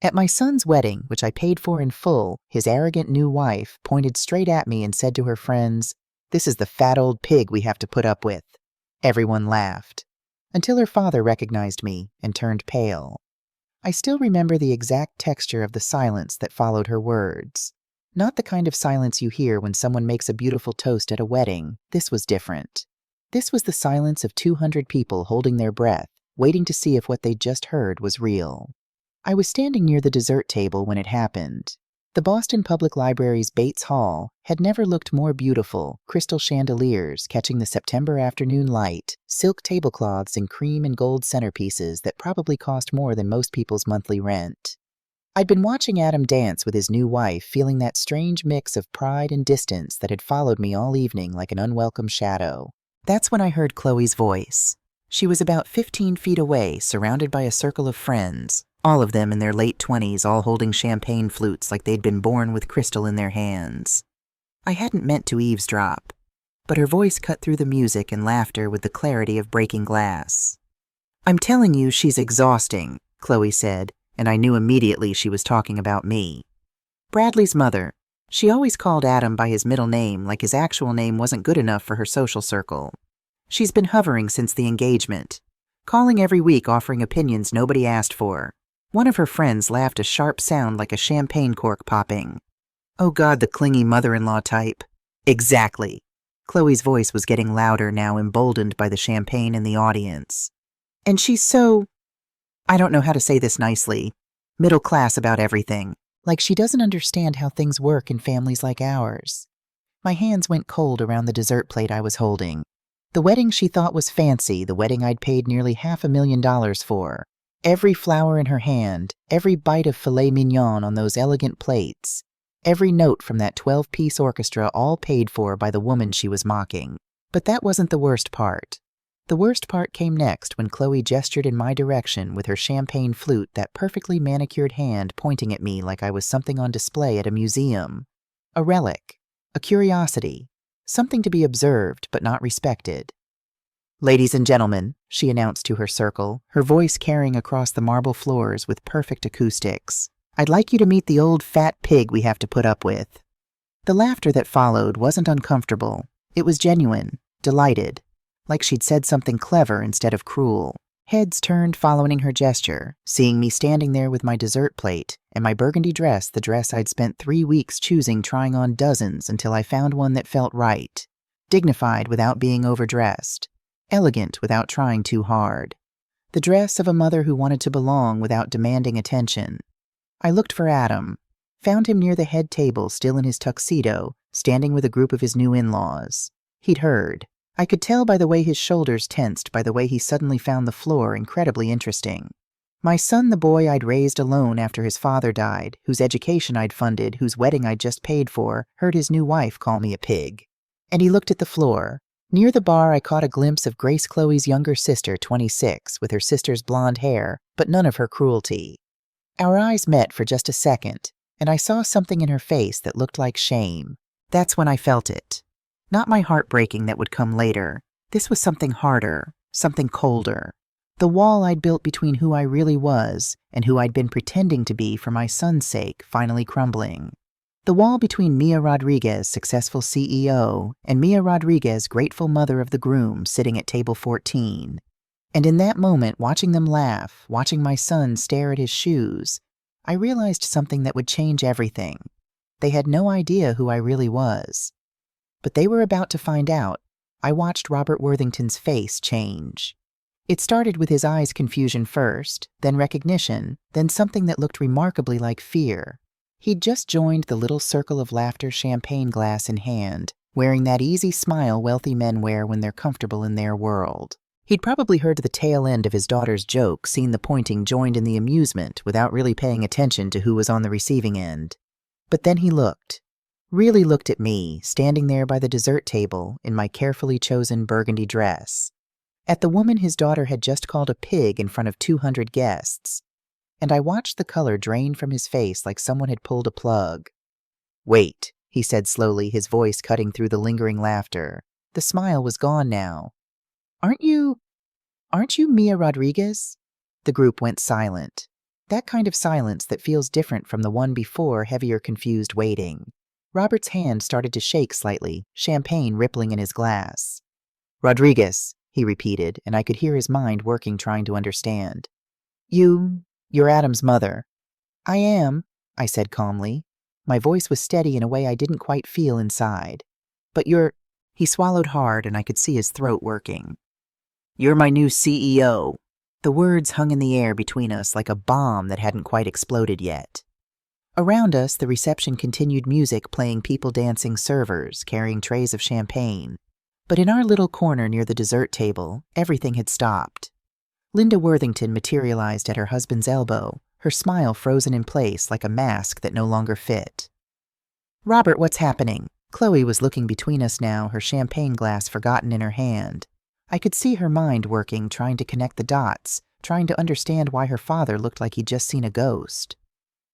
At my son's wedding, which I paid for in full, his arrogant new wife pointed straight at me and said to her friends, "This is the fat old pig we have to put up with." Everyone laughed, until her father recognized me and turned pale. I still remember the exact texture of the silence that followed her words. Not the kind of silence you hear when someone makes a beautiful toast at a wedding. This was different. This was the silence of 200 people holding their breath, waiting to see if what they'd just heard was real. I was standing near the dessert table when it happened. The Boston Public Library's Bates Hall had never looked more beautiful, crystal chandeliers catching the September afternoon light, silk tablecloths and cream and gold centerpieces that probably cost more than most people's monthly rent. I'd been watching Adam dance with his new wife, feeling that strange mix of pride and distance that had followed me all evening like an unwelcome shadow. That's when I heard Chloe's voice. She was about 15 feet away, surrounded by a circle of friends, all of them in their late 20s, all holding champagne flutes like they'd been born with crystal in their hands. I hadn't meant to eavesdrop, but her voice cut through the music and laughter with the clarity of breaking glass. "I'm telling you, she's exhausting," Chloe said, and I knew immediately she was talking about me. Bradley's mother. She always called Adam by his middle name like his actual name wasn't good enough for her social circle. She's been hovering since the engagement, calling every week offering opinions nobody asked for. One of her friends laughed a sharp sound like a champagne cork popping. "Oh God, the clingy mother-in-law type." "Exactly." Chloe's voice was getting louder now, emboldened by the champagne in the audience. "And she's so, I don't know how to say this nicely, middle class about everything. Like she doesn't understand how things work in families like ours." My hands went cold around the dessert plate I was holding. The wedding she thought was fancy, the wedding I'd paid nearly $500,000 for. Every flower in her hand, every bite of filet mignon on those elegant plates, every note from that 12-piece orchestra, all paid for by the woman she was mocking. But that wasn't the worst part. The worst part came next when Chloe gestured in my direction with her champagne flute, that perfectly manicured hand pointing at me like I was something on display at a museum. A relic, a curiosity, something to be observed but not respected. "Ladies and gentlemen," she announced to her circle, her voice carrying across the marble floors with perfect acoustics, "I'd like you to meet the old fat pig we have to put up with." The laughter that followed wasn't uncomfortable. It was genuine, delighted, like she'd said something clever instead of cruel. Heads turned following her gesture, seeing me standing there with my dessert plate and my burgundy dress, the dress I'd spent 3 weeks choosing, trying on dozens until I found one that felt right. Dignified without being overdressed. Elegant without trying too hard. The dress of a mother who wanted to belong without demanding attention. I looked for Adam, found him near the head table, still in his tuxedo, standing with a group of his new in-laws. He'd heard. I could tell by the way his shoulders tensed, by the way he suddenly found the floor incredibly interesting. My son, the boy I'd raised alone after his father died, whose education I'd funded, whose wedding I'd just paid for, heard his new wife call me a pig. And he looked at the floor. Near the bar, I caught a glimpse of Grace Chloe's younger sister, 26, with her sister's blonde hair, but none of her cruelty. Our eyes met for just a second, and I saw something in her face that looked like shame. That's when I felt it. Not my heartbreaking that would come later. This was something harder, something colder. The wall I'd built between who I really was and who I'd been pretending to be for my son's sake finally crumbling. The wall between Mia Rodriguez, successful CEO, and Mia Rodriguez, grateful mother of the groom, sitting at table 14. And in that moment, watching them laugh, watching my son stare at his shoes, I realized something that would change everything. They had no idea who I really was. But they were about to find out. I watched Robert Worthington's face change. It started with his eyes' confusion first, then recognition, then something that looked remarkably like fear. He'd just joined the little circle of laughter, champagne glass in hand, wearing that easy smile wealthy men wear when they're comfortable in their world. He'd probably heard the tail end of his daughter's joke, seen the pointing, joined in the amusement, without really paying attention to who was on the receiving end. But then he looked. Really looked at me, standing there by the dessert table in my carefully chosen burgundy dress. At the woman his daughter had just called a pig in front of 200 guests. And I watched the color drain from his face like someone had pulled a plug. "Wait," he said slowly, his voice cutting through the lingering laughter. The smile was gone now. Aren't you Mia Rodriguez?" The group went silent. That kind of silence that feels different from the one before, heavier, confused waiting. Robert's hand started to shake slightly, champagne rippling in his glass. "Rodriguez," he repeated, and I could hear his mind working, trying to understand. You're Adam's mother." "I am," I said calmly. My voice was steady in a way I didn't quite feel inside. "But you're—" He swallowed hard, and I could see his throat working. "You're my new CEO." The words hung in the air between us like a bomb that hadn't quite exploded yet. Around us, the reception continued, music playing, people dancing, servers carrying trays of champagne. But in our little corner near the dessert table, everything had stopped. Linda Worthington materialized at her husband's elbow, her smile frozen in place like a mask that no longer fit. "Robert, what's happening?" Chloe was looking between us now, her champagne glass forgotten in her hand. I could see her mind working, trying to connect the dots, trying to understand why her father looked like he'd just seen a ghost.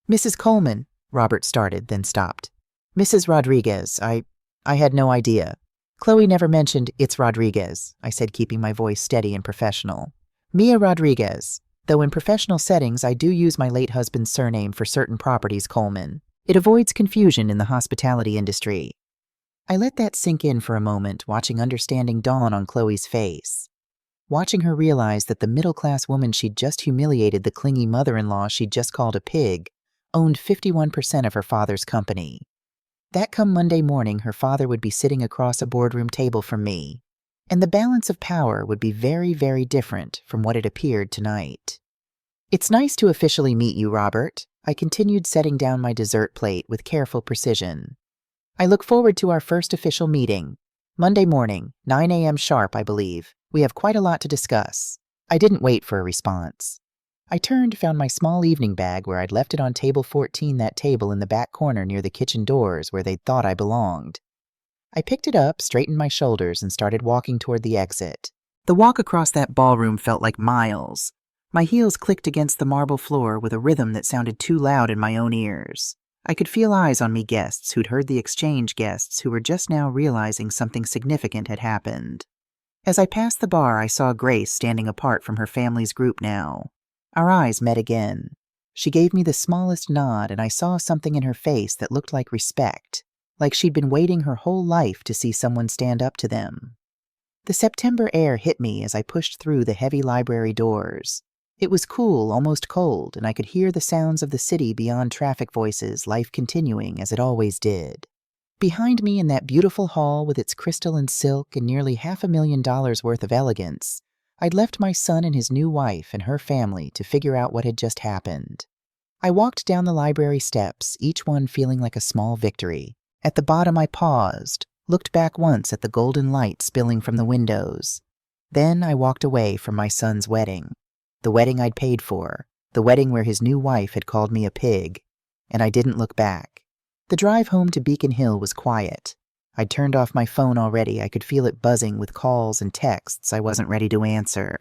"Mrs. Coleman," Robert started, then stopped. "Mrs. Rodriguez, I had no idea." "Chloe never mentioned it's Rodriguez," I said, keeping my voice steady and professional. "Mia Rodriguez, though in professional settings I do use my late husband's surname for certain properties, Coleman. It avoids confusion in the hospitality industry." I let that sink in for a moment, watching understanding dawn on Chloe's face. Watching her realize that the middle-class woman she'd just humiliated, the clingy mother-in-law she'd just called a pig, owned 51% of her father's company. That come Monday morning, her father would be sitting across a boardroom table from me, and the balance of power would be very, very different from what it appeared tonight. "It's nice to officially meet you, Robert," I continued, setting down my dessert plate with careful precision. "I look forward to our first official meeting. Monday morning, 9 a.m. sharp, I believe. We have quite a lot to discuss." I didn't wait for a response. I turned, found my small evening bag where I'd left it on table 14, that table in the back corner near the kitchen doors where they'd thought I belonged. I picked it up, straightened my shoulders, and started walking toward the exit. The walk across that ballroom felt like miles. My heels clicked against the marble floor with a rhythm that sounded too loud in my own ears. I could feel eyes on me, guests who'd heard the exchange, guests who were just now realizing something significant had happened. As I passed the bar, I saw Grace standing apart from her family's group now. Our eyes met again. She gave me the smallest nod, and I saw something in her face that looked like respect, like she'd been waiting her whole life to see someone stand up to them. The September air hit me as I pushed through the heavy library doors. It was cool, almost cold, and I could hear the sounds of the city beyond traffic voices, life continuing as it always did. Behind me in that beautiful hall with its crystal and silk and nearly $500,000 worth of elegance, I'd left my son and his new wife and her family to figure out what had just happened. I walked down the library steps, each one feeling like a small victory. At the bottom I paused, looked back once at the golden light spilling from the windows. Then I walked away from my son's wedding. The wedding I'd paid for, the wedding where his new wife had called me a pig, and I didn't look back. The drive home to Beacon Hill was quiet. I'd turned off my phone already. I could feel it buzzing with calls and texts I wasn't ready to answer.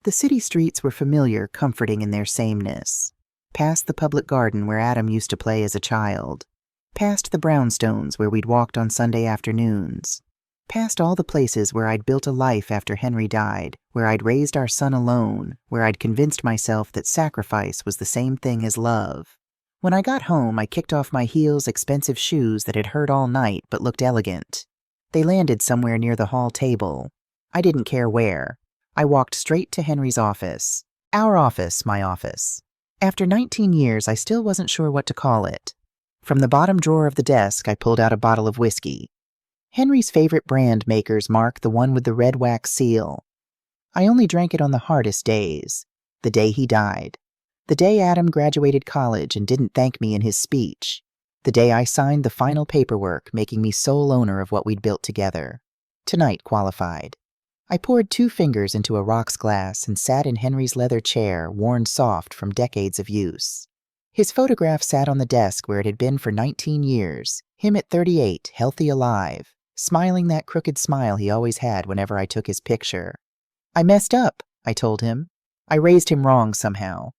The city streets were familiar, comforting in their sameness. Past the public garden where Adam used to play as a child. Past the brownstones where we'd walked on Sunday afternoons. Past all the places where I'd built a life after Henry died, where I'd raised our son alone, where I'd convinced myself that sacrifice was the same thing as love. When I got home, I kicked off my heels, expensive shoes that had hurt all night but looked elegant. They landed somewhere near the hall table. I didn't care where. I walked straight to Henry's office. Our office, my office. After 19 years, I still wasn't sure what to call it. From the bottom drawer of the desk, I pulled out a bottle of whiskey. Henry's favorite brand, Maker's Mark, the one with the red wax seal. I only drank it on the hardest days. The day he died. The day Adam graduated college and didn't thank me in his speech. The day I signed the final paperwork, making me sole owner of what we'd built together. Tonight qualified. I poured 2 fingers into a rocks glass and sat in Henry's leather chair, worn soft from decades of use. His photograph sat on the desk where it had been for 19 years, him at 38, healthy, alive, smiling that crooked smile he always had whenever I took his picture. I messed up, I told him. I raised him wrong somehow.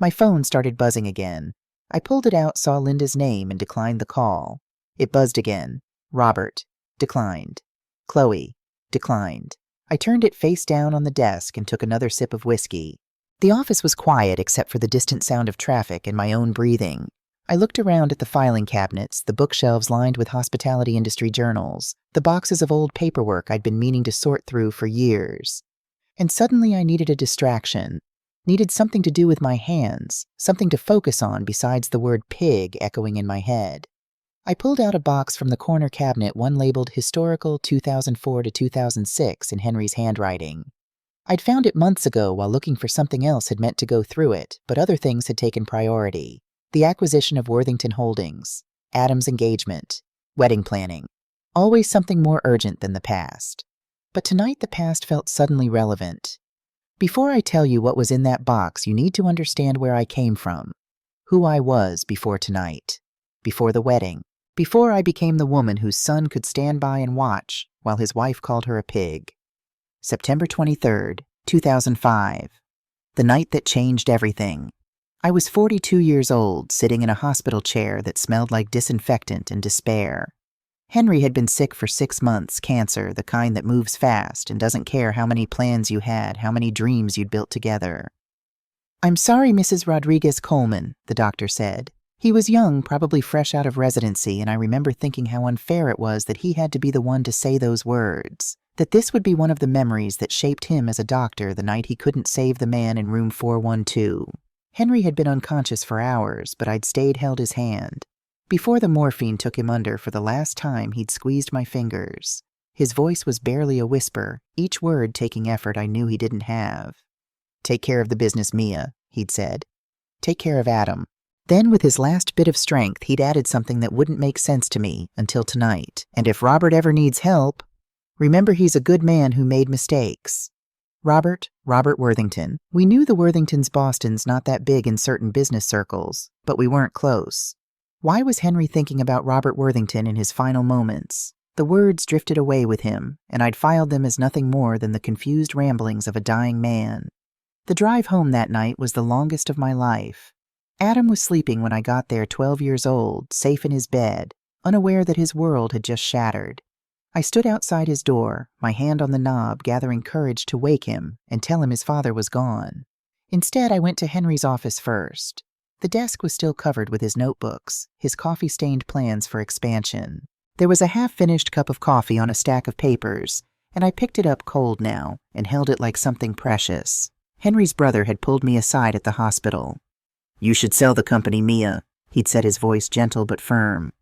My phone started buzzing again. I pulled it out, saw Linda's name, and declined the call. It buzzed again. Robert. Declined. Chloe. Declined. I turned it face down on the desk and took another sip of whiskey. The office was quiet except for the distant sound of traffic and my own breathing. I looked around at the filing cabinets, the bookshelves lined with hospitality industry journals, the boxes of old paperwork I'd been meaning to sort through for years. And suddenly I needed a distraction, needed something to do with my hands, something to focus on besides the word pig echoing in my head. I pulled out a box from the corner cabinet, one labeled Historical 2004 to 2006 in Henry's handwriting. I'd found it months ago while looking for something else had meant to go through it, but other things had taken priority. The acquisition of Worthington Holdings, Adam's engagement, wedding planning. Always something more urgent than the past. But tonight the past felt suddenly relevant. Before I tell you what was in that box, you need to understand where I came from, who I was before tonight, before the wedding, before I became the woman whose son could stand by and watch while his wife called her a pig. September 23rd, 2005. The night that changed everything. I was 42 years old, sitting in a hospital chair that smelled like disinfectant and despair. Henry had been sick for 6 months, cancer, the kind that moves fast and doesn't care how many plans you had, how many dreams you'd built together. "I'm sorry, Mrs. Rodriguez Coleman," the doctor said. He was young, probably fresh out of residency, and I remember thinking how unfair it was that he had to be the one to say those words, that this would be one of the memories that shaped him as a doctor the night he couldn't save the man in room 412. Henry had been unconscious for hours, but I'd stayed held his hand. Before the morphine took him under for the last time, he'd squeezed my fingers. His voice was barely a whisper, each word taking effort I knew he didn't have. "Take care of the business, Mia," he'd said. "Take care of Adam." Then, with his last bit of strength, he'd added something that wouldn't make sense to me until tonight. "And if Robert ever needs help, remember he's a good man who made mistakes." Robert Worthington. We knew the Worthingtons' Boston's not that big in certain business circles, but we weren't close. Why was Henry thinking about Robert Worthington in his final moments? The words drifted away with him, and I'd filed them as nothing more than the confused ramblings of a dying man. The drive home that night was the longest of my life. Adam was sleeping when I got there, 12 years old, safe in his bed, unaware that his world had just shattered. I stood outside his door, my hand on the knob, gathering courage to wake him and tell him his father was gone. Instead, I went to Henry's office first. The desk was still covered with his notebooks, his coffee-stained plans for expansion. There was a half-finished cup of coffee on a stack of papers, and I picked it up cold now and held it like something precious. Henry's brother had pulled me aside at the hospital. "You should sell the company, Mia," he'd said, his voice gentle but firm.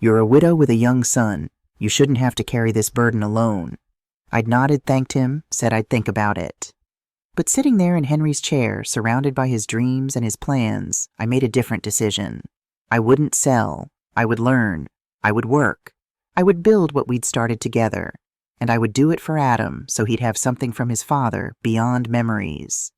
"You're a widow with a young son. You shouldn't have to carry this burden alone." I'd nodded, thanked him, said I'd think about it. But sitting there in Henry's chair, surrounded by his dreams and his plans, I made a different decision. I wouldn't sell. I would learn. I would work. I would build what we'd started together. And I would do it for Adam so he'd have something from his father beyond memories.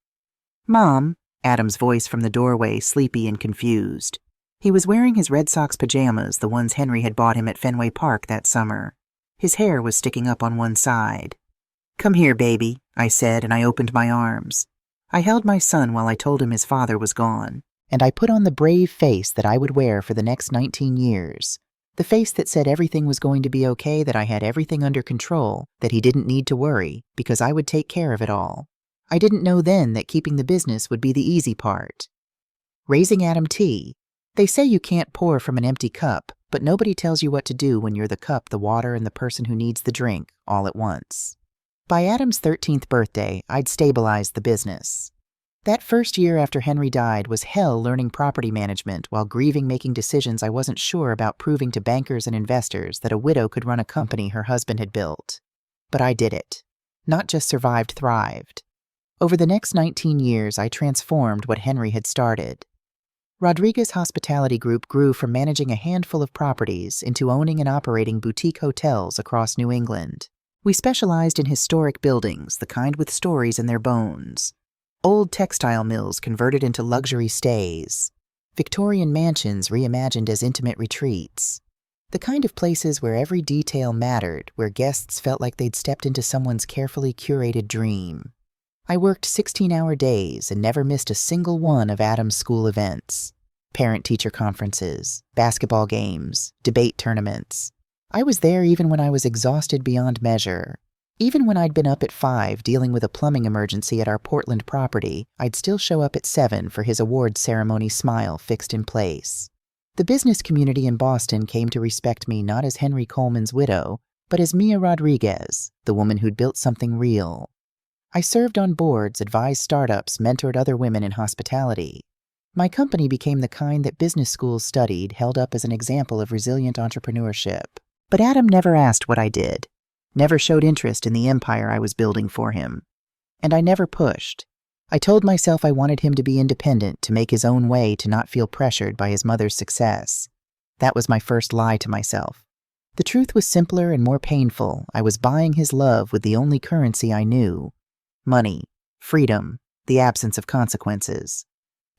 "Mom," Adam's voice from the doorway, sleepy and confused. He was wearing his Red Sox pajamas, the ones Henry had bought him at Fenway Park that summer. His hair was sticking up on one side. "Come here, baby," I said, and I opened my arms. I held my son while I told him his father was gone, and I put on the brave face that I would wear for the next 19 years. The face that said everything was going to be okay, that I had everything under control, that he didn't need to worry, because I would take care of it all. I didn't know then that keeping the business would be the easy part. Raising Adam T. They say you can't pour from an empty cup, but nobody tells you what to do when you're the cup, the water, and the person who needs the drink all at once. By Adam's 13th birthday, I'd stabilized the business. That first year after Henry died was hell learning property management while grieving making decisions I wasn't sure about, proving to bankers and investors that a widow could run a company her husband had built. But I did it. Not just survived, thrived. Over the next 19 years, I transformed what Henry had started. Rodriguez Hospitality Group grew from managing a handful of properties into owning and operating boutique hotels across New England. We specialized in historic buildings, the kind with stories in their bones. Old textile mills converted into luxury stays. Victorian mansions reimagined as intimate retreats. The kind of places where every detail mattered, where guests felt like they'd stepped into someone's carefully curated dream. I worked 16-hour days and never missed a single one of Adam's school events. Parent-teacher conferences, basketball games, debate tournaments. I was there even when I was exhausted beyond measure. Even when I'd been up at 5 dealing with a plumbing emergency at our Portland property, I'd still show up at 7 for his awards ceremony smile fixed in place. The business community in Boston came to respect me not as Henry Coleman's widow, but as Mia Rodriguez, the woman who'd built something real. I served on boards, advised startups, mentored other women in hospitality. My company became the kind that business schools studied, held up as an example of resilient entrepreneurship. But Adam never asked what I did, never showed interest in the empire I was building for him. And I never pushed. I told myself I wanted him to be independent, to make his own way, to not feel pressured by his mother's success. That was my first lie to myself. The truth was simpler and more painful. I was buying his love with the only currency I knew: money, freedom, the absence of consequences.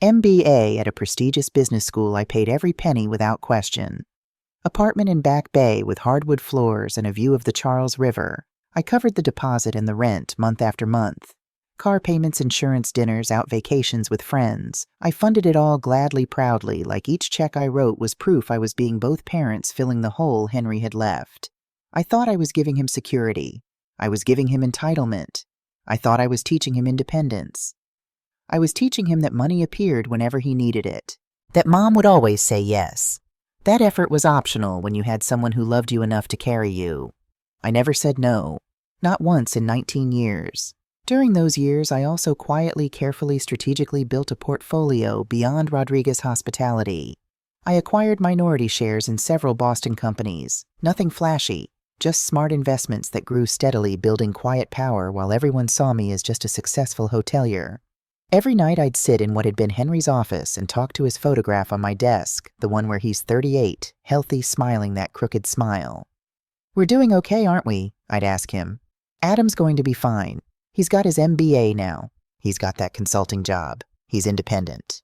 MBA at a prestigious business school, I paid every penny without question. Apartment in Back Bay with hardwood floors and a view of the Charles River. I covered the deposit and the rent month after month. Car payments, insurance, dinners, out vacations with friends. I funded it all gladly, proudly, like each check I wrote was proof I was being both parents, filling the hole Henry had left. I thought I was giving him security. I was giving him entitlement. I thought I was teaching him independence. I was teaching him that money appeared whenever he needed it, that mom would always say yes. That effort was optional when you had someone who loved you enough to carry you. I never said no, not once in 19 years. During those years, I also quietly, carefully, strategically built a portfolio beyond Rodriguez Hospitality. I acquired minority shares in several Boston companies. Nothing flashy, just smart investments that grew steadily, building quiet power while everyone saw me as just a successful hotelier. Every night I'd sit in what had been Henry's office and talk to his photograph on my desk, the one where he's 38, healthy, smiling that crooked smile. "We're doing okay, aren't we?" I'd ask him. "Adam's going to be fine. He's got his MBA now. He's got that consulting job. He's independent."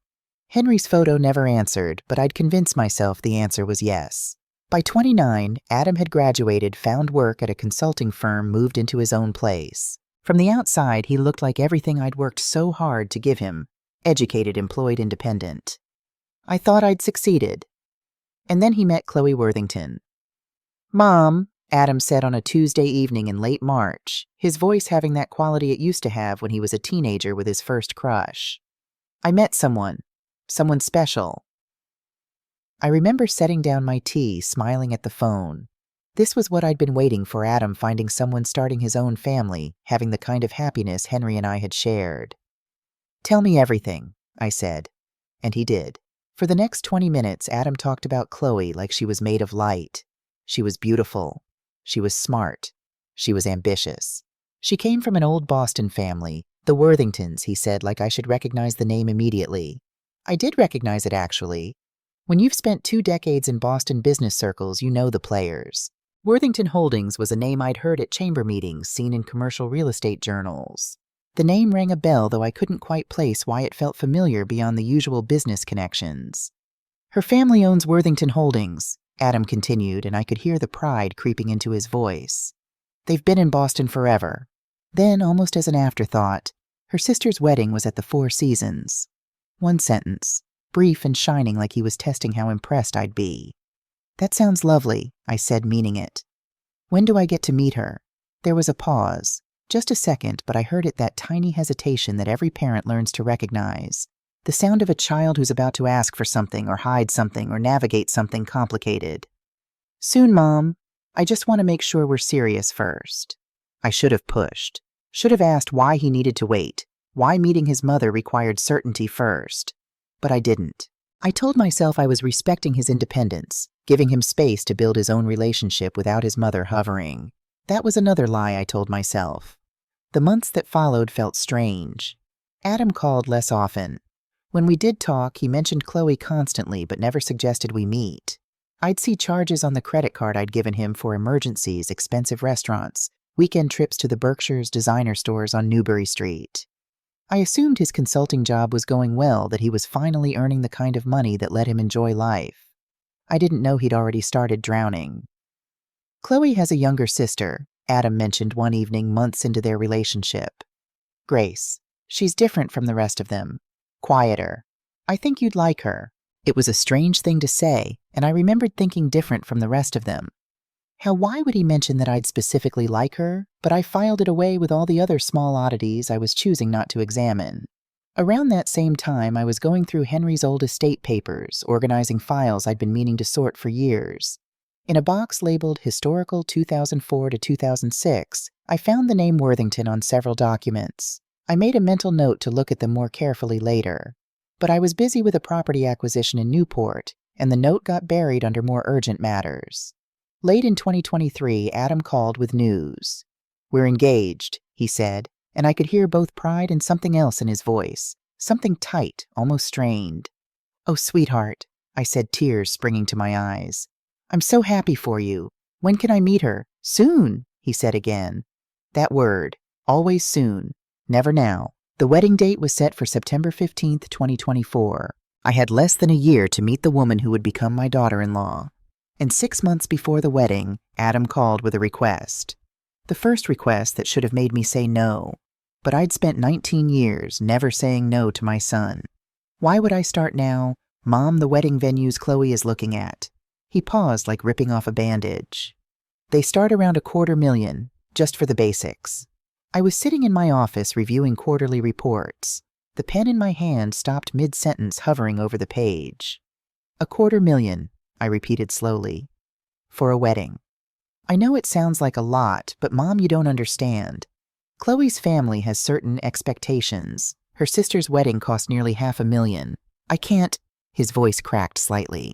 Henry's photo never answered, but I'd convince myself the answer was yes. By 29, Adam had graduated, found work at a consulting firm, moved into his own place. From the outside, he looked like everything I'd worked so hard to give him: educated, employed, independent. I thought I'd succeeded. And then he met Chloe Worthington. "Mom," Adam said on a Tuesday evening in late March, his voice having that quality it used to have when he was a teenager with his first crush. "I met someone special." I remember setting down my tea, smiling at the phone. This was what I'd been waiting for: Adam finding someone, starting his own family, having the kind of happiness Henry and I had shared. "Tell me everything," I said. And he did. For the next 20 minutes, Adam talked about Chloe like she was made of light. She was beautiful. She was smart. She was ambitious. She came from an old Boston family, the Worthingtons, he said, like I should recognize the name immediately. I did recognize it, actually. When you've spent 2 decades in Boston business circles, you know the players. Worthington Holdings was a name I'd heard at chamber meetings, seen in commercial real estate journals. The name rang a bell, though I couldn't quite place why it felt familiar beyond the usual business connections. "Her family owns Worthington Holdings," Adam continued, and I could hear the pride creeping into his voice. "They've been in Boston forever." Then, almost as an afterthought, "Her sister's wedding was at the Four Seasons." One sentence, brief and shining, like he was testing how impressed I'd be. "That sounds lovely," I said, meaning it. "When do I get to meet her?" There was a pause. Just a second, but I heard it, that tiny hesitation that every parent learns to recognize. The sound of a child who's about to ask for something, or hide something, or navigate something complicated. "Soon, Mom. I just want to make sure we're serious first." I should have pushed. Should have asked why he needed to wait, why meeting his mother required certainty first. But I didn't. I told myself I was respecting his independence, giving him space to build his own relationship without his mother hovering. That was another lie I told myself. The months that followed felt strange. Adam called less often. When we did talk, he mentioned Chloe constantly, but never suggested we meet. I'd see charges on the credit card I'd given him for emergencies, expensive restaurants, weekend trips to the Berkshires, designer stores on Newbury Street. I assumed his consulting job was going well, that he was finally earning the kind of money that let him enjoy life. I didn't know he'd already started drowning. "Chloe has a younger sister," Adam mentioned one evening months into their relationship. "Grace. She's different from the rest of them. Quieter. I think you'd like her." It was a strange thing to say, and I remembered thinking different from the rest of them. Why would he mention that I'd specifically like her? But I filed it away with all the other small oddities I was choosing not to examine. Around that same time, I was going through Henry's old estate papers, organizing files I'd been meaning to sort for years. In a box labeled Historical 2004 to 2006, I found the name Worthington on several documents. I made a mental note to look at them more carefully later. But I was busy with a property acquisition in Newport, and the note got buried under more urgent matters. Late in 2023, Adam called with news. "We're engaged," he said, and I could hear both pride and something else in his voice, something tight, almost strained. "Oh, sweetheart," I said, tears springing to my eyes. "I'm so happy for you. When can I meet her?" "Soon," he said again. That word, always soon, never now. The wedding date was set for September 15th, 2024. I had less than a year to meet the woman who would become my daughter-in-law. And 6 months before the wedding, Adam called with a request. The first request that should have made me say no. But I'd spent 19 years never saying no to my son. Why would I start now? "Mom, the wedding venues Chloe is looking at." He paused like ripping off a bandage. "They start around $250,000, just for the basics." I was sitting in my office reviewing quarterly reports. The pen in my hand stopped mid-sentence, hovering over the page. $250,000, I repeated slowly. For a wedding. I know it sounds like a lot, but Mom, you don't understand. Chloe's family has certain expectations. Her sister's wedding cost nearly $500,000. I can't, his voice cracked slightly.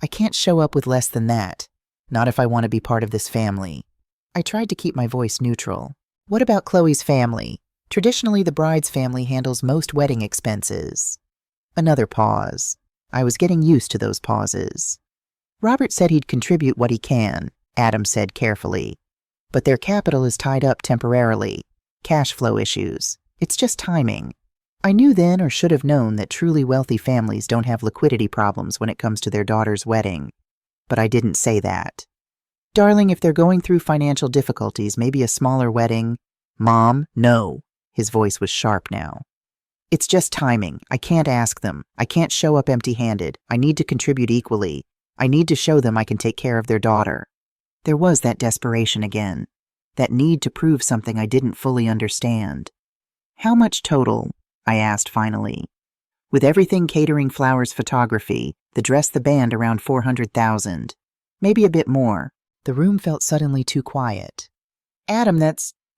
I can't show up with less than that. Not if I want to be part of this family. I tried to keep my voice neutral. What about Chloe's family? Traditionally, the bride's family handles most wedding expenses. Another pause. I was getting used to those pauses. Robert said he'd contribute what he can, Adam said carefully. But their capital is tied up temporarily. Cash flow issues. It's just timing. I knew then, or should have known, that truly wealthy families don't have liquidity problems when it comes to their daughter's wedding. But I didn't say that. "Darling, if they're going through financial difficulties, maybe a smaller wedding." "Mom, no." His voice was sharp now. "It's just timing. I can't ask them. I can't show up empty-handed. I need to contribute equally. I need to show them I can take care of their daughter." There was that desperation again. That need to prove something I didn't fully understand. "How much total?" I asked finally. "With everything, catering, flowers, photography, the dress, the band, around $400,000. Maybe a bit more." The room felt suddenly too quiet. "Adam,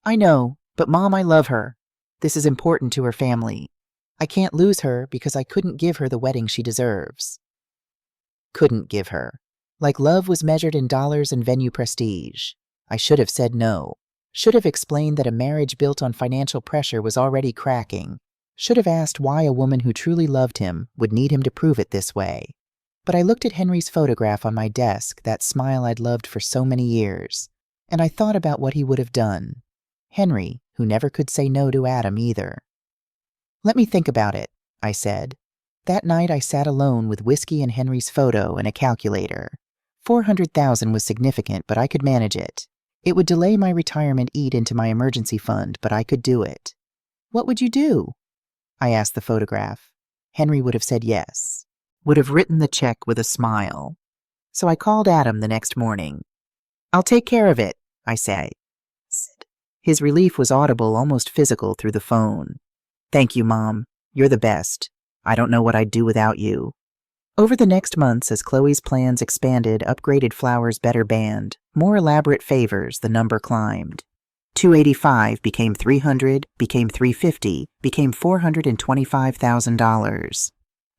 I know, but Mom, I love her. This is important to her family. I can't lose her because I couldn't give her the wedding she deserves." Couldn't give her. Like love was measured in dollars and venue prestige. I should have said no. Should have explained that a marriage built on financial pressure was already cracking. Should have asked why a woman who truly loved him would need him to prove it this way. But I looked at Henry's photograph on my desk, that smile I'd loved for so many years, and I thought about what he would have done. Henry, who never could say no to Adam either. "Let me think about it," I said. That night I sat alone with whiskey and Henry's photo and a calculator. $400,000 was significant, but I could manage it. It would delay my retirement, eat into my emergency fund, but I could do it. "What would you do?" I asked the photograph. Henry would have said yes. Would have written the check with a smile. So I called Adam the next morning. "I'll take care of it," I said. His relief was audible, almost physical, through the phone. "Thank you, Mom. You're the best. I don't know what I'd do without you." Over the next months, as Chloe's plans expanded, upgraded flowers, better band, more elaborate favors, the number climbed. $285 became $300, became $350, became $425,000.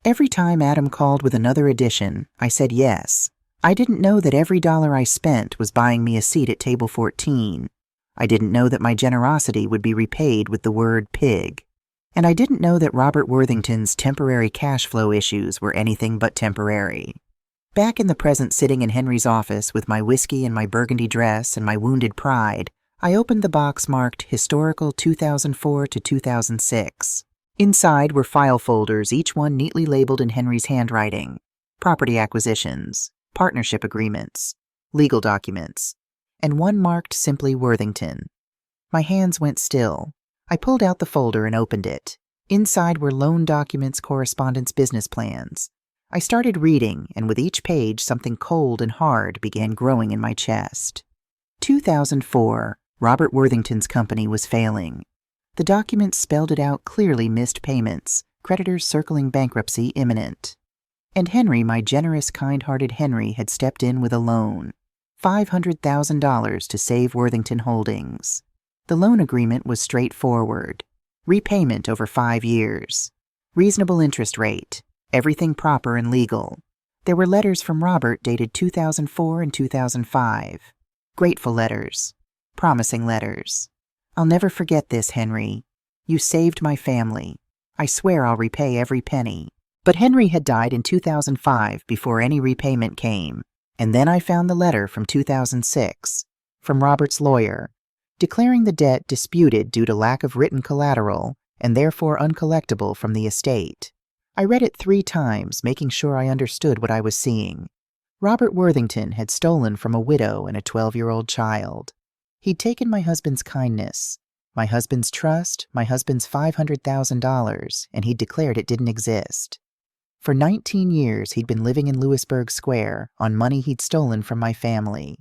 Every time Adam called with another addition, I said yes. I didn't know that every dollar I spent was buying me a seat at table 14. I didn't know that my generosity would be repaid with the word pig. And I didn't know that Robert Worthington's temporary cash flow issues were anything but temporary. Back in the present, sitting in Henry's office with my whiskey and my burgundy dress and my wounded pride, I opened the box marked Historical 2004 to 2006. Inside were file folders, each one neatly labeled in Henry's handwriting. Property acquisitions, partnership agreements, legal documents, and one marked simply Worthington. My hands went still. I pulled out the folder and opened it. Inside were loan documents, correspondence, business plans. I started reading, and with each page something cold and hard began growing in my chest. 2004, Robert Worthington's company was failing. The documents spelled it out clearly: missed payments, creditors circling bankruptcy imminent. And Henry, my generous, kind-hearted Henry, had stepped in with a loan. $500,000 to save Worthington Holdings. The loan agreement was straightforward. Repayment over 5 years. Reasonable interest rate. Everything proper and legal. There were letters from Robert dated 2004 and 2005. Grateful letters. Promising letters. I'll never forget this, Henry. You saved my family. I swear I'll repay every penny. But Henry had died in 2005 before any repayment came. And then I found the letter from 2006, from Robert's lawyer, declaring the debt disputed due to lack of written collateral and therefore uncollectible from the estate. I read it 3 times, making sure I understood what I was seeing. Robert Worthington had stolen from a widow and a 12-year-old child. He'd taken my husband's kindness, my husband's trust, my husband's $500,000, and he'd declared it didn't exist. For 19 years, he'd been living in Lewisburg Square on money he'd stolen from my family.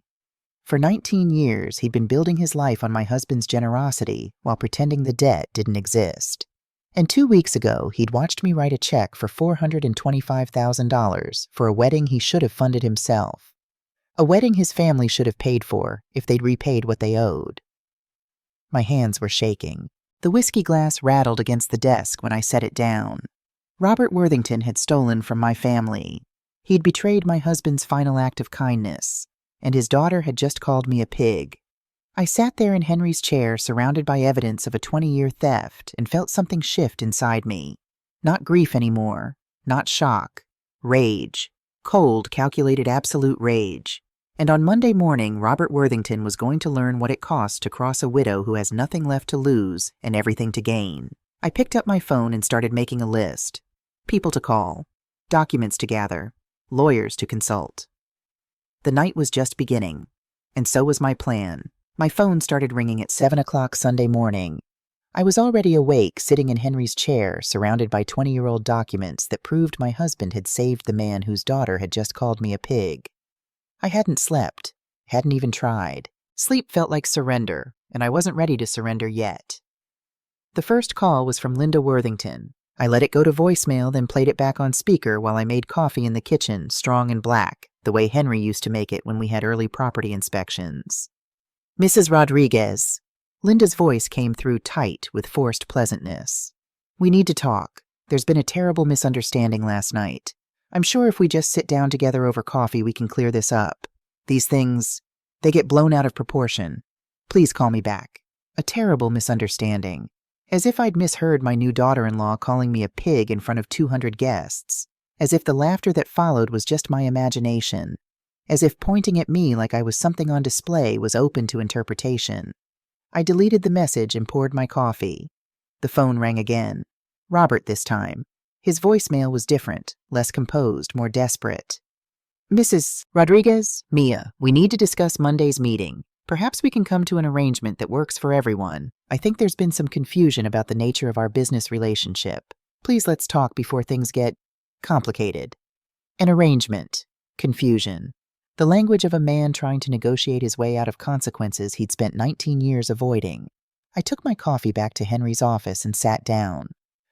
For 19 years, he'd been building his life on my husband's generosity while pretending the debt didn't exist. And 2 weeks ago, he'd watched me write a check for $425,000 for a wedding he should have funded himself. A wedding his family should have paid for if they'd repaid what they owed. My hands were shaking. The whiskey glass rattled against the desk when I set it down. Robert Worthington had stolen from my family. He'd betrayed my husband's final act of kindness, and his daughter had just called me a pig. I sat there in Henry's chair, surrounded by evidence of a 20-year theft, and felt something shift inside me. Not grief anymore, not shock. Rage. Cold, calculated, absolute rage. And on Monday morning, Robert Worthington was going to learn what it costs to cross a widow who has nothing left to lose and everything to gain. I picked up my phone and started making a list. People to call, documents to gather, lawyers to consult. The night was just beginning, and so was my plan. My phone started ringing at 7 o'clock Sunday morning. I was already awake, sitting in Henry's chair, surrounded by 20-year-old documents that proved my husband had saved the man whose daughter had just called me a pig. I hadn't slept, hadn't even tried. Sleep felt like surrender, and I wasn't ready to surrender yet. The first call was from Linda Worthington. I let it go to voicemail, then played it back on speaker while I made coffee in the kitchen, strong and black, the way Henry used to make it when we had early property inspections. Mrs. Rodriguez. Linda's voice came through tight with forced pleasantness. We need to talk. There's been a terrible misunderstanding last night. I'm sure if we just sit down together over coffee, we can clear this up. These things, they get blown out of proportion. Please call me back. A terrible misunderstanding. As if I'd misheard my new daughter-in-law calling me a pig in front of 200 guests. As if the laughter that followed was just my imagination. As if pointing at me like I was something on display was open to interpretation. I deleted the message and poured my coffee. The phone rang again. Robert this time. His voicemail was different, less composed, more desperate. Mrs. Rodriguez, Mia, we need to discuss Monday's meeting. Perhaps we can come to an arrangement that works for everyone. I think there's been some confusion about the nature of our business relationship. Please let's talk before things get complicated. An arrangement. Confusion. The language of a man trying to negotiate his way out of consequences he'd spent 19 years avoiding. I took my coffee back to Henry's office and sat down.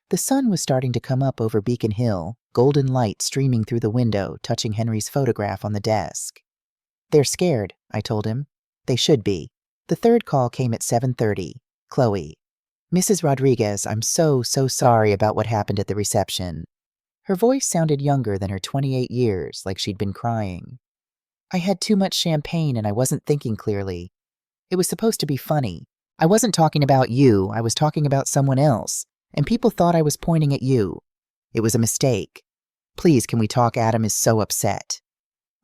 The sun was starting to come up over Beacon Hill, golden light streaming through the window, touching Henry's photograph on the desk. They're scared, I told him. They should be. The third call came at 7:30. Chloe. Mrs. Rodriguez, I'm so sorry about what happened at the reception. Her voice sounded younger than her 28 years, like she'd been crying. I had too much champagne and I wasn't thinking clearly. It was supposed to be funny. I wasn't talking about you, I was talking about someone else, and people thought I was pointing at you. It was a mistake. Please, can we talk? Adam is so upset.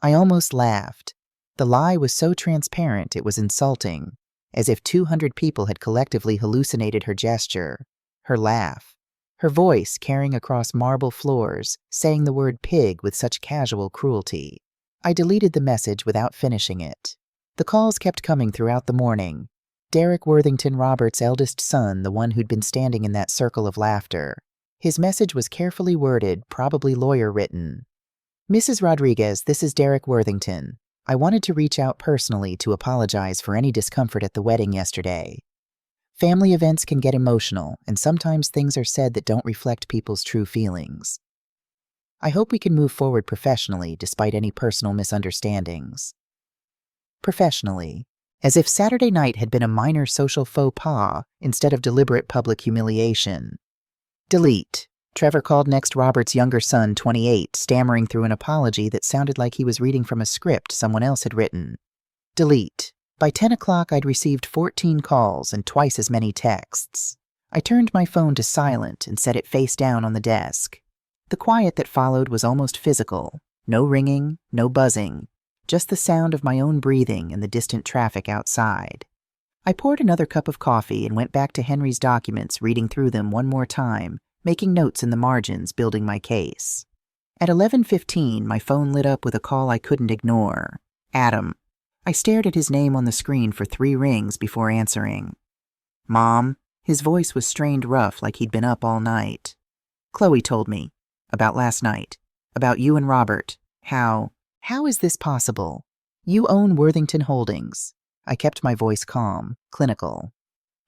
I almost laughed. The lie was so transparent it was insulting, as if 200 people had collectively hallucinated her gesture, her laugh, her voice carrying across marble floors, saying the word pig with such casual cruelty. I deleted the message without finishing it. The calls kept coming throughout the morning. Derek Worthington, Robert's eldest son, the one who'd been standing in that circle of laughter. His message was carefully worded, probably lawyer-written. Mrs. Rodriguez, this is Derek Worthington. I wanted to reach out personally to apologize for any discomfort at the wedding yesterday. Family events can get emotional, and sometimes things are said that don't reflect people's true feelings. I hope we can move forward professionally despite any personal misunderstandings. Professionally, as if Saturday night had been a minor social faux pas instead of deliberate public humiliation. Delete. Trevor called next Robert's younger son, 28, stammering through an apology that sounded like he was reading from a script someone else had written. Delete. By 10 o'clock, I'd received 14 calls and twice as many texts. I turned my phone to silent and set it face down on the desk. The quiet that followed was almost physical. No ringing, no buzzing, just the sound of my own breathing and the distant traffic outside. I poured another cup of coffee and went back to Henry's documents, reading through them one more time, making notes in the margins, building my case. At 11:15, my phone lit up with a call I couldn't ignore. Adam. I stared at his name on the screen for 3 rings before answering. Mom. His voice was strained rough, like he'd been up all night. Chloe told me. About last night. About you and Robert. How is this possible? You own Worthington Holdings. I kept my voice calm, clinical.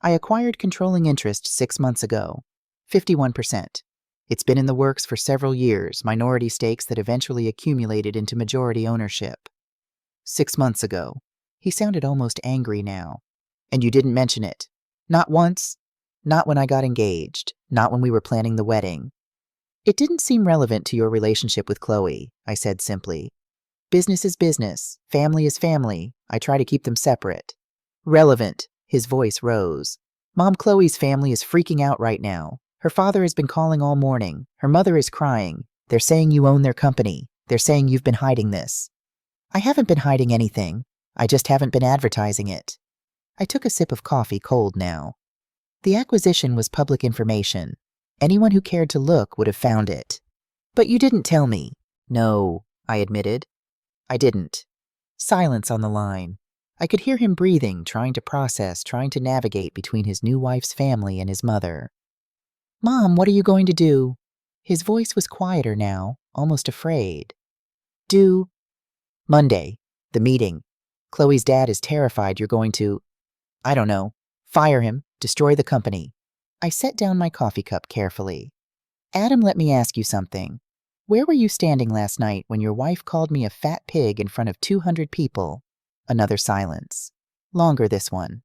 I acquired controlling interest 6 months ago. 51%. It's been in the works for several years, minority stakes that eventually accumulated into majority ownership. 6 months ago. He sounded almost angry now. And you didn't mention it. Not once. Not when I got engaged. Not when we were planning the wedding. It didn't seem relevant to your relationship with Chloe, I said simply. Business is business. Family is family. I try to keep them separate. Relevant. His voice rose. Mom, Chloe's family is freaking out right now. Her father has been calling all morning. Her mother is crying. They're saying you own their company. They're saying you've been hiding this. I haven't been hiding anything. I just haven't been advertising it. I took a sip of coffee, cold now. The acquisition was public information. Anyone who cared to look would have found it. But you didn't tell me. No, I admitted. I didn't. Silence on the line. I could hear him breathing, trying to process, trying to navigate between his new wife's family and his mother. Mom, what are you going to do? His voice was quieter now, almost afraid. Do. Monday. The meeting. Chloe's dad is terrified you're going to, I don't know, fire him, destroy the company. I set down my coffee cup carefully. Adam, let me ask you something. Where were you standing last night when your wife called me a fat pig in front of 200 people? Another silence. Longer, this one.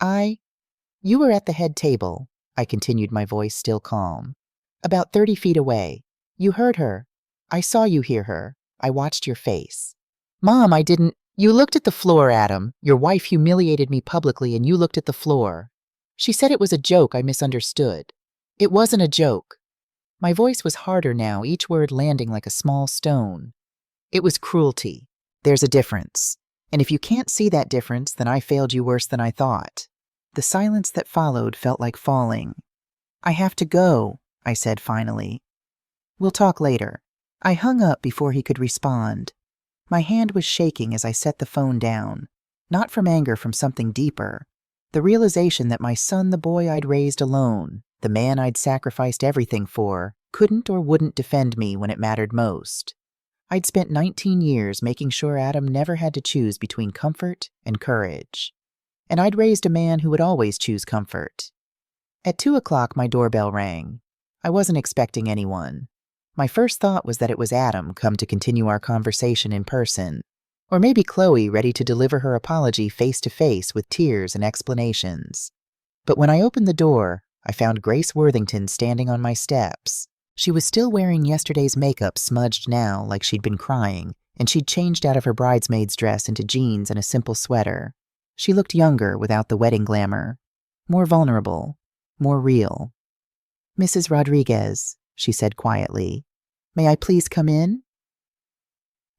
You were at the head table, I continued, my voice still calm. About 30 feet away. You heard her. I saw you hear her. I watched your face. Mom, I didn't. You looked at the floor, Adam. Your wife humiliated me publicly and you looked at the floor. She said it was a joke I misunderstood. It wasn't a joke. My voice was harder now, each word landing like a small stone. It was cruelty. There's a difference. And if you can't see that difference, then I failed you worse than I thought. The silence that followed felt like falling. I have to go, I said finally. We'll talk later. I hung up before he could respond. My hand was shaking as I set the phone down. Not from anger, from something deeper. The realization that my son, the boy I'd raised alone, the man I'd sacrificed everything for, couldn't or wouldn't defend me when it mattered most. I'd spent 19 years making sure Adam never had to choose between comfort and courage. And I'd raised a man who would always choose comfort. At 2 o'clock, my doorbell rang. I wasn't expecting anyone. My first thought was that it was Adam come to continue our conversation in person. Or maybe Chloe ready to deliver her apology face to face with tears and explanations. But when I opened the door, I found Grace Worthington standing on my steps. She was still wearing yesterday's makeup, smudged now like she'd been crying, and she'd changed out of her bridesmaid's dress into jeans and a simple sweater. She looked younger without the wedding glamour. More vulnerable. More real. Mrs. Rodriguez, she said quietly, may I please come in?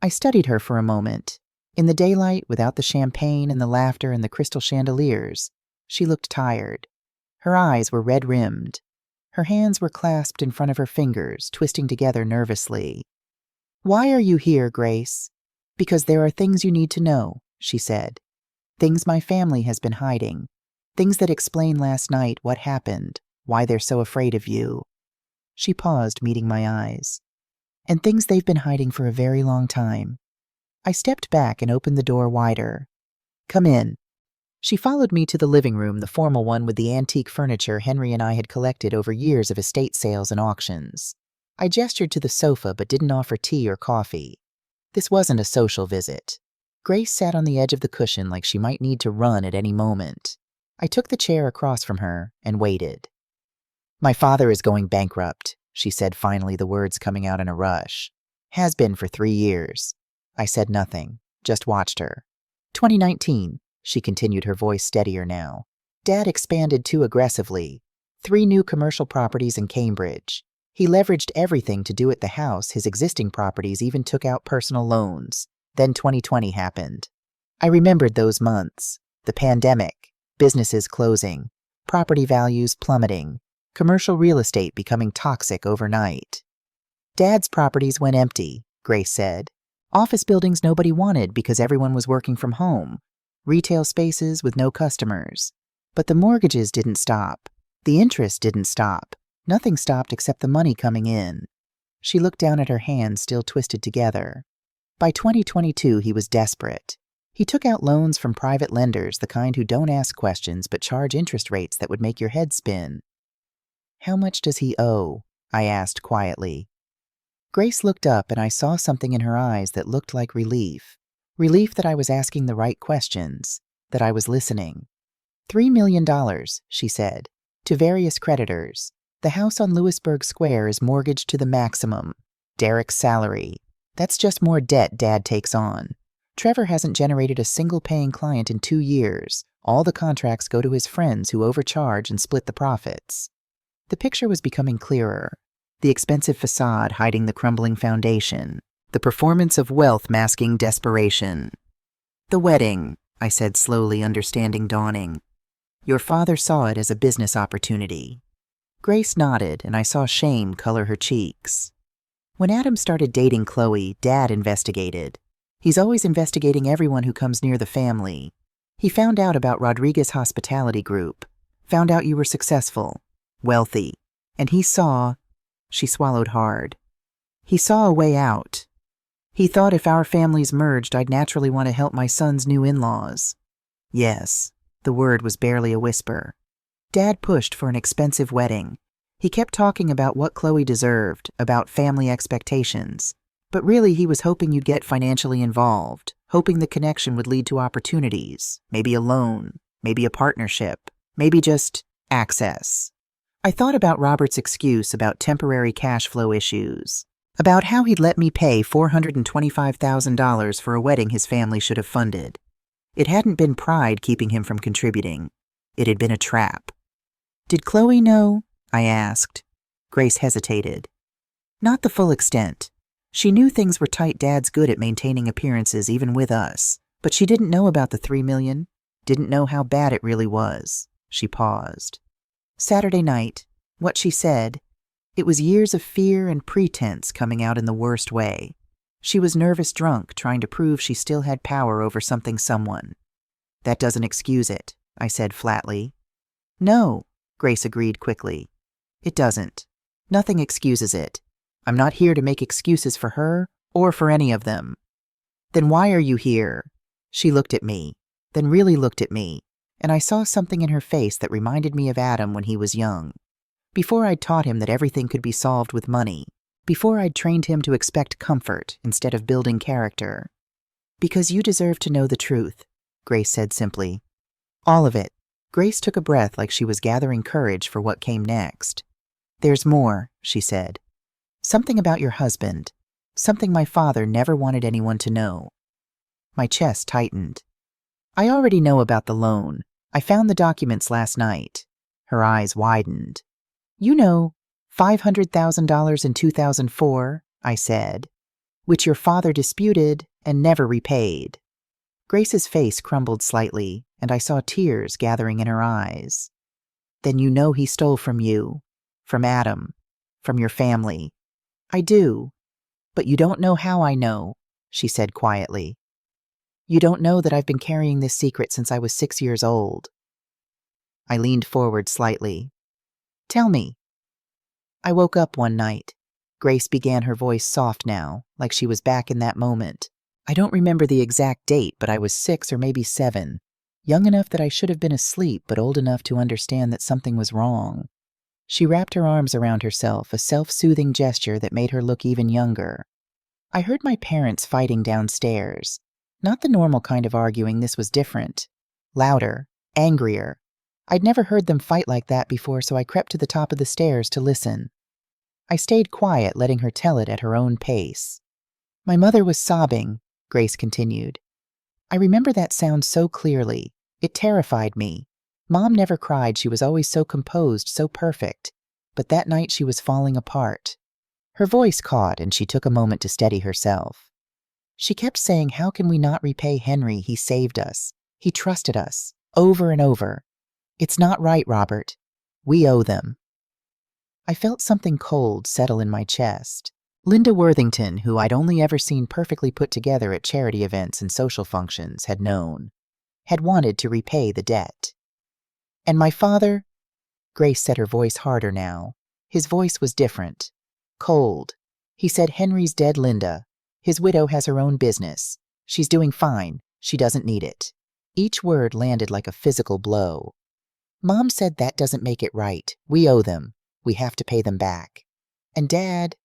I studied her for a moment. In the daylight, without the champagne and the laughter and the crystal chandeliers, she looked tired. Her eyes were red-rimmed. Her hands were clasped in front of her fingers, twisting together nervously. Why are you here, Grace? Because there are things you need to know, she said. Things my family has been hiding. Things that explain last night what happened, why they're so afraid of you. She paused, meeting my eyes. and things they've been hiding for a very long time. I stepped back and opened the door wider. Come in. She followed me to the living room, the formal one with the antique furniture Henry and I had collected over years of estate sales and auctions. I gestured to the sofa but didn't offer tea or coffee. This wasn't a social visit. Grace sat on the edge of the cushion like she might need to run at any moment. I took the chair across from her and waited. My father is going bankrupt, she said, finally, the words coming out in a rush. Has been for 3 years. I said nothing, just watched her. 2019, she continued, her voice steadier now. Dad expanded too aggressively. 3 new commercial properties in Cambridge. He leveraged everything to do at the house, his existing properties, even took out personal loans. Then 2020 happened. I remembered those months. The pandemic, businesses closing, property values plummeting, commercial real estate becoming toxic overnight. Dad's properties went empty, Grace said. Office buildings nobody wanted because everyone was working from home. Retail spaces with no customers. But the mortgages didn't stop. The interest didn't stop. Nothing stopped except the money coming in. She looked down at her hands still twisted together. By 2022, he was desperate. He took out loans from private lenders, the kind who don't ask questions but charge interest rates that would make your head spin. How much does he owe? I asked quietly. Grace looked up and I saw something in her eyes that looked like relief. Relief that I was asking the right questions, that I was listening. $3 million, she said, to various creditors. The house on Lewisburg Square is mortgaged to the maximum. Derek's salary. That's just more debt Dad takes on. Trevor hasn't generated a single paying client in 2 years. All the contracts go to his friends who overcharge and split the profits. The picture was becoming clearer. The expensive facade hiding the crumbling foundation. The performance of wealth masking desperation. The wedding, I said slowly, understanding dawning. Your father saw it as a business opportunity. Grace nodded, and I saw shame color her cheeks. When Adam started dating Chloe, Dad investigated. He's always investigating everyone who comes near the family. He found out about Rodriguez Hospitality Group. Found out you were successful, wealthy. And he saw... She swallowed hard. He saw a way out. He thought if our families merged, I'd naturally want to help my son's new in-laws. Yes, the word was barely a whisper. Dad pushed for an expensive wedding. He kept talking about what Chloe deserved, about family expectations. But really, he was hoping you'd get financially involved, hoping the connection would lead to opportunities, maybe a loan, maybe a partnership, maybe just access. I thought about Robert's excuse about temporary cash flow issues, about how he'd let me pay $425,000 for a wedding his family should have funded. It hadn't been pride keeping him from contributing. It had been a trap. Did Chloe know? I asked. Grace hesitated. Not the full extent. She knew things were tight. Dad's good at maintaining appearances even with us, but she didn't know about the $3 million, didn't know how bad it really was. She paused. Saturday night, what she said, it was years of fear and pretense coming out in the worst way. She was nervous drunk, trying to prove she still had power over someone. That doesn't excuse it, I said flatly. No, Grace agreed quickly. It doesn't. Nothing excuses it. I'm not here to make excuses for her or for any of them. Then why are you here? She looked at me, then really looked at me, and I saw something in her face that reminded me of Adam when he was young. Before I'd taught him that everything could be solved with money. Before I'd trained him to expect comfort instead of building character. Because you deserve to know the truth, Grace said simply. All of it. Grace took a breath like she was gathering courage for what came next. There's more, she said. Something about your husband. Something my father never wanted anyone to know. My chest tightened. I already know about the loan. I found the documents last night. Her eyes widened. You know, $500,000 in 2004, I said, which your father disputed and never repaid. Grace's face crumbled slightly, and I saw tears gathering in her eyes. Then you know he stole from you, from Adam, from your family. I do, but you don't know how I know, she said quietly. You don't know that I've been carrying this secret since I was 6 years old. I leaned forward slightly. Tell me. I woke up one night. Grace began, her voice soft now, like she was back in that moment. I don't remember the exact date, but I was 6 or maybe 7, young enough that I should have been asleep, but old enough to understand that something was wrong. She wrapped her arms around herself, a self-soothing gesture that made her look even younger. I heard my parents fighting downstairs. Not the normal kind of arguing, this was different. Louder, angrier. I'd never heard them fight like that before, so I crept to the top of the stairs to listen. I stayed quiet, letting her tell it at her own pace. My mother was sobbing, Grace continued. I remember that sound so clearly. It terrified me. Mom never cried, she was always so composed, so perfect. But that night she was falling apart. Her voice caught, and she took a moment to steady herself. She kept saying, how can we not repay Henry? He saved us. He trusted us. Over and over. It's not right, Robert. We owe them. I felt something cold settle in my chest. Linda Worthington, who I'd only ever seen perfectly put together at charity events and social functions, had known. Had wanted to repay the debt. And my father? Grace said, her voice harder now. His voice was different. Cold. He said, Henry's dead, Linda. His widow has her own business. She's doing fine. She doesn't need it. Each word landed like a physical blow. Mom said that doesn't make it right. We owe them. We have to pay them back. And Dad...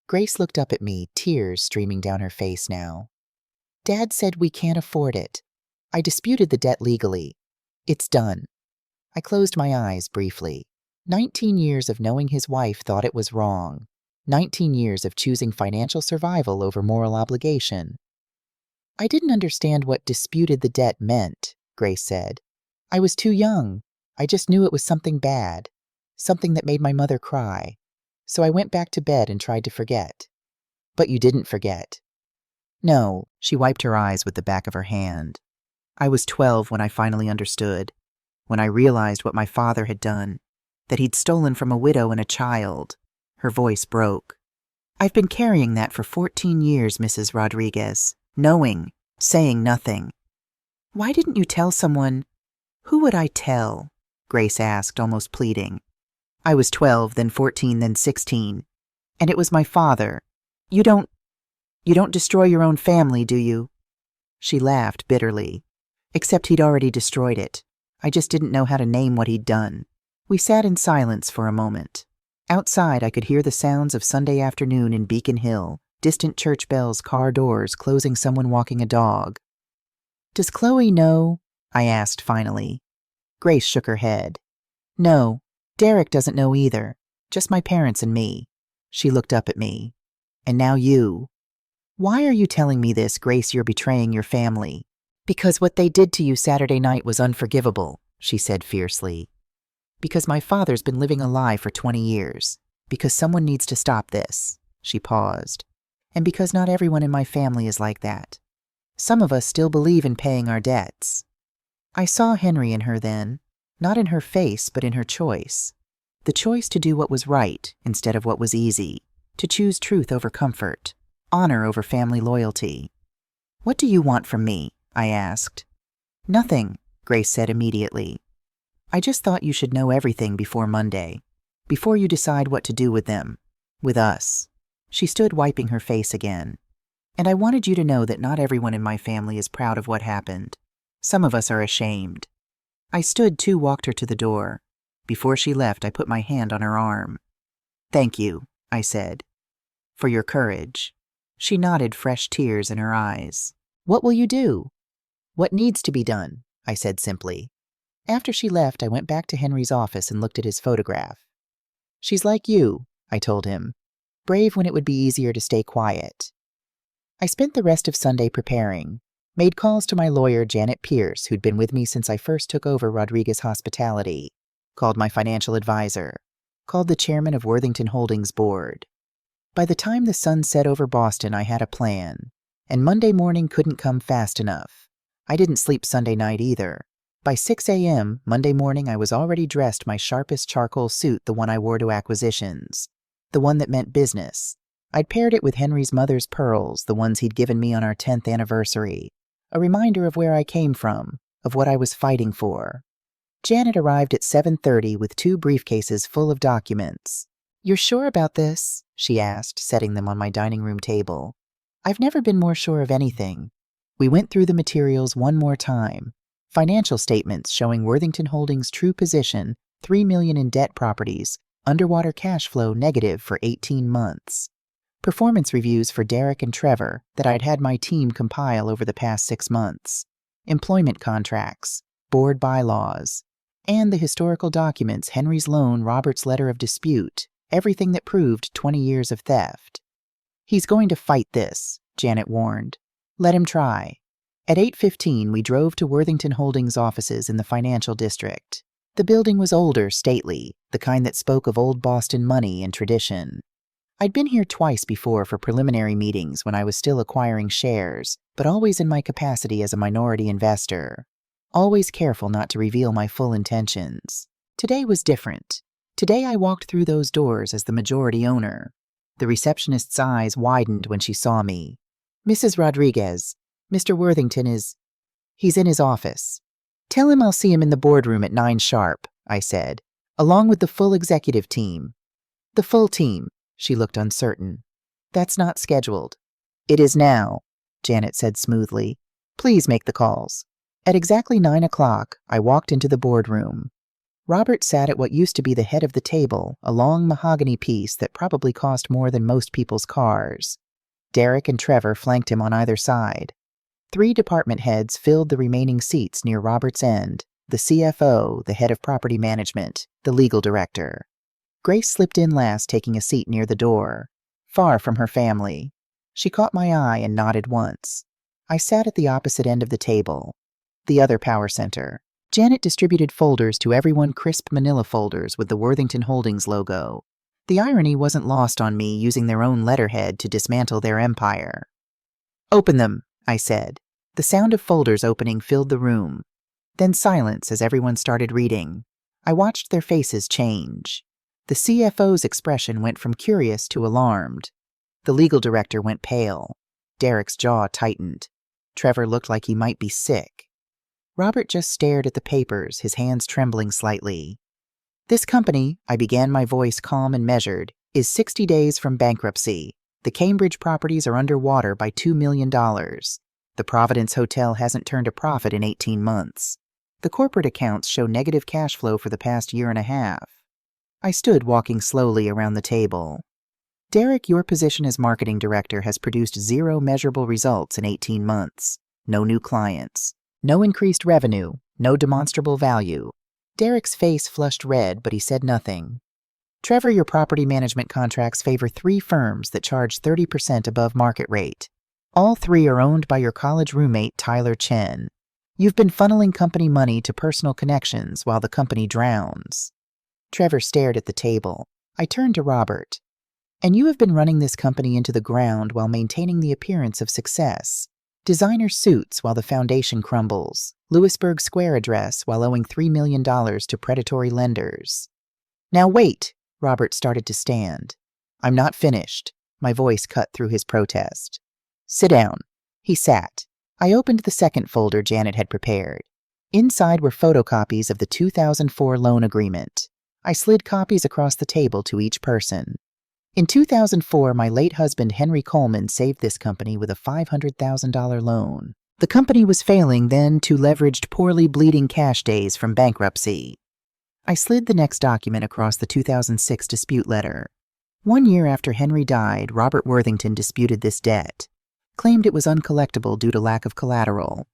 Grace looked up at me, tears streaming down her face now. Dad said we can't afford it. I disputed the debt legally. It's done. I closed my eyes briefly. 19 years of knowing his wife thought it was wrong. 19 years of choosing financial survival over moral obligation. I didn't understand what disputed the debt meant, Grace said. I was too young. I just knew it was something bad. Something that made my mother cry. So I went back to bed and tried to forget. But you didn't forget. No, she wiped her eyes with the back of her hand. I was 12 when I finally understood. When I realized what my father had done. That he'd stolen from a widow and a child. Her voice broke. I've been carrying that for 14 years, Mrs. Rodriguez. Knowing, saying nothing. Why didn't you tell someone? Who would I tell? Grace asked, almost pleading. I was 12, then 14, then 16. And it was my father. You don't destroy your own family, do you? She laughed bitterly. Except he'd already destroyed it. I just didn't know how to name what he'd done. We sat in silence for a moment. Outside, I could hear the sounds of Sunday afternoon in Beacon Hill, distant church bells, car doors, closing, someone walking a dog. Does Chloe know? I asked finally. Grace shook her head. No, Derek doesn't know either. Just my parents and me. She looked up at me. And now you. Why are you telling me this, Grace? You're betraying your family. Because what they did to you Saturday night was unforgivable, she said fiercely. Because my father's been living a lie for 20 years. Because someone needs to stop this. She paused. And because not everyone in my family is like that. Some of us still believe in paying our debts. I saw Henry in her then, not in her face, but in her choice. The choice to do what was right instead of what was easy, to choose truth over comfort, honor over family loyalty. What do you want from me? I asked. Nothing, Grace said immediately. I just thought you should know everything before Monday, before you decide what to do with them, with us. She stood wiping her face again. And I wanted you to know that not everyone in my family is proud of what happened. Some of us are ashamed. I stood too, walked her to the door. Before she left, I put my hand on her arm. Thank you, I said, for your courage. She nodded, fresh tears in her eyes. What will you do? What needs to be done? I said simply. After she left, I went back to Henry's office and looked at his photograph. She's like you, I told him. Brave when it would be easier to stay quiet. I spent the rest of Sunday preparing. Made calls to my lawyer, Janet Pierce, who'd been with me since I first took over Rodriguez Hospitality. Called my financial advisor. Called the chairman of Worthington Holdings board. By the time the sun set over Boston, I had a plan. And Monday morning couldn't come fast enough. I didn't sleep Sunday night either. By 6 a.m. Monday morning, I was already dressed my sharpest charcoal suit, the one I wore to acquisitions. The one that meant business. I'd paired it with Henry's mother's pearls, the ones he'd given me on our 10th anniversary. A reminder of where I came from, of what I was fighting for. Janet arrived at 7:30 with 2 briefcases full of documents. "You're sure about this?" she asked, setting them on my dining room table. "I've never been more sure of anything." We went through the materials one more time. Financial statements showing Worthington Holdings' true position, $3 million in debt properties, underwater cash flow negative for 18 months. Performance reviews for Derek and Trevor that I'd had my team compile over the past 6 months. Employment contracts, board bylaws, and the historical documents, Henry's loan, Robert's letter of dispute, everything that proved 20 years of theft. "He's going to fight this," Janet warned. "Let him try." At 8:15, we drove to Worthington Holdings' offices in the financial district. The building was older, stately, the kind that spoke of old Boston money and tradition. I'd been here twice before for preliminary meetings when I was still acquiring shares, but always in my capacity as a minority investor. Always careful not to reveal my full intentions. Today was different. Today I walked through those doors as the majority owner. The receptionist's eyes widened when she saw me. "Mrs. Rodriguez, Mr. Worthington he's in his office." "Tell him I'll see him in the boardroom at 9 sharp, I said, "along with the full executive team." "The full team," she looked uncertain. "That's not scheduled." "It is now," Janet said smoothly. "Please make the calls." At exactly 9 o'clock, I walked into the boardroom. Robert sat at what used to be the head of the table, a long mahogany piece that probably cost more than most people's cars. Derek and Trevor flanked him on either side. 3 department heads filled the remaining seats near Robert's end: the CFO, the head of property management, the legal director. Grace slipped in last, taking a seat near the door, far from her family. She caught my eye and nodded once. I sat at the opposite end of the table, the other power center. Janet distributed folders to everyone, crisp manila folders with the Worthington Holdings logo. The irony wasn't lost on me, using their own letterhead to dismantle their empire. "Open them," I said. The sound of folders opening filled the room. Then silence as everyone started reading. I watched their faces change. The CFO's expression went from curious to alarmed. The legal director went pale. Derek's jaw tightened. Trevor looked like he might be sick. Robert just stared at the papers, his hands trembling slightly. "This company," I began, my voice calm and measured, "is 60 days from bankruptcy. The Cambridge properties are underwater by $2 million. The Providence Hotel hasn't turned a profit in 18 months. The corporate accounts show negative cash flow for the past year and a half." I stood, walking slowly around the table. "Derek, your position as marketing director has produced 0 measurable results in 18 months. No new clients. No increased revenue. No demonstrable value." Derek's face flushed red, but he said nothing. "Trevor, your property management contracts favor 3 firms that charge 30% above market rate. All 3 are owned by your college roommate, Tyler Chen. You've been funneling company money to personal connections while the company drowns." Trevor stared at the table. I turned to Robert. "And you have been running this company into the ground while maintaining the appearance of success. Designer suits while the foundation crumbles. Lewisburg Square address while owing $3 million to predatory lenders." "Now wait!" Robert started to stand. "I'm not finished." My voice cut through his protest. "Sit down." He sat. I opened the second folder Janet had prepared. Inside were photocopies of the 2004 loan agreement. I slid copies across the table to each person. "In 2004, my late husband Henry Coleman saved this company with a $500,000 loan. The company was failing then to leveraged poorly bleeding cash days from bankruptcy." I slid the next document across the 2006 dispute letter. 1 year after Henry died, Robert Worthington disputed this debt. Claimed it was uncollectible due to lack of collateral.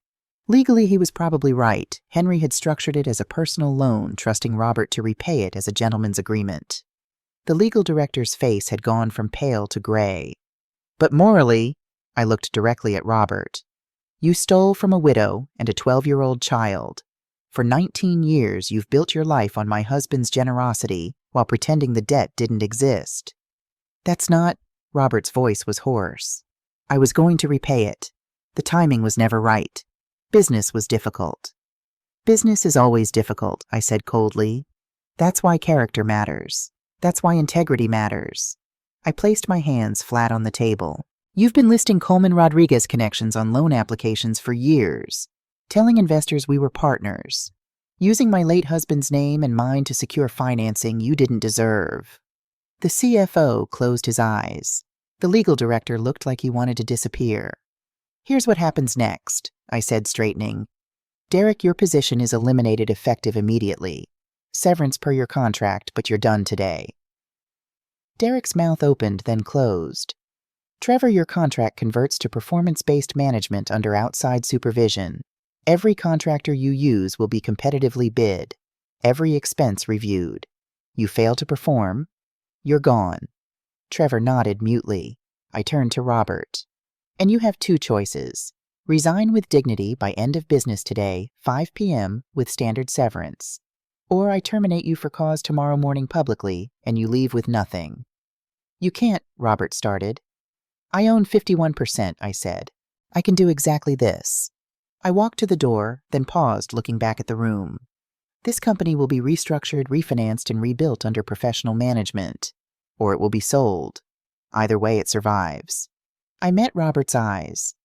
Legally, he was probably right. Henry had structured it as a personal loan, trusting Robert to repay it as a gentleman's agreement. The legal director's face had gone from pale to gray. "But morally," I looked directly at Robert, "you stole from a widow and a 12-year-old child. For 19 years, you've built your life on my husband's generosity while pretending the debt didn't exist." "That's not—" Robert's voice was hoarse. "I was going to repay it. The timing was never right. Business was difficult." "Business is always difficult," I said coldly. "That's why character matters. That's why integrity matters." I placed my hands flat on the table. "You've been listing Coleman Rodriguez connections on loan applications for years, telling investors we were partners, using my late husband's name and mine to secure financing you didn't deserve." The CFO closed his eyes. The legal director looked like he wanted to disappear. Here's what happens next, I said, straightening. Derek, your position is eliminated effective immediately. Severance per your contract, but you're done today. Derek's mouth opened, then closed. Trevor, your contract converts to performance-based management under outside supervision. Every contractor you use will be competitively bid. Every expense reviewed. You fail to perform, you're gone. Trevor nodded mutely. I turned to Robert. And you have two choices. Resign with dignity by end of business today, 5 p.m., with standard severance. Or I terminate you for cause tomorrow morning publicly, and you leave with nothing. You can't, Robert started. I own 51%, I said. I can do exactly this. I walked to the door, then paused, looking back at the room. This company will be restructured, refinanced, and rebuilt under professional management. Or it will be sold. Either way, it survives. I met Robert's eyes.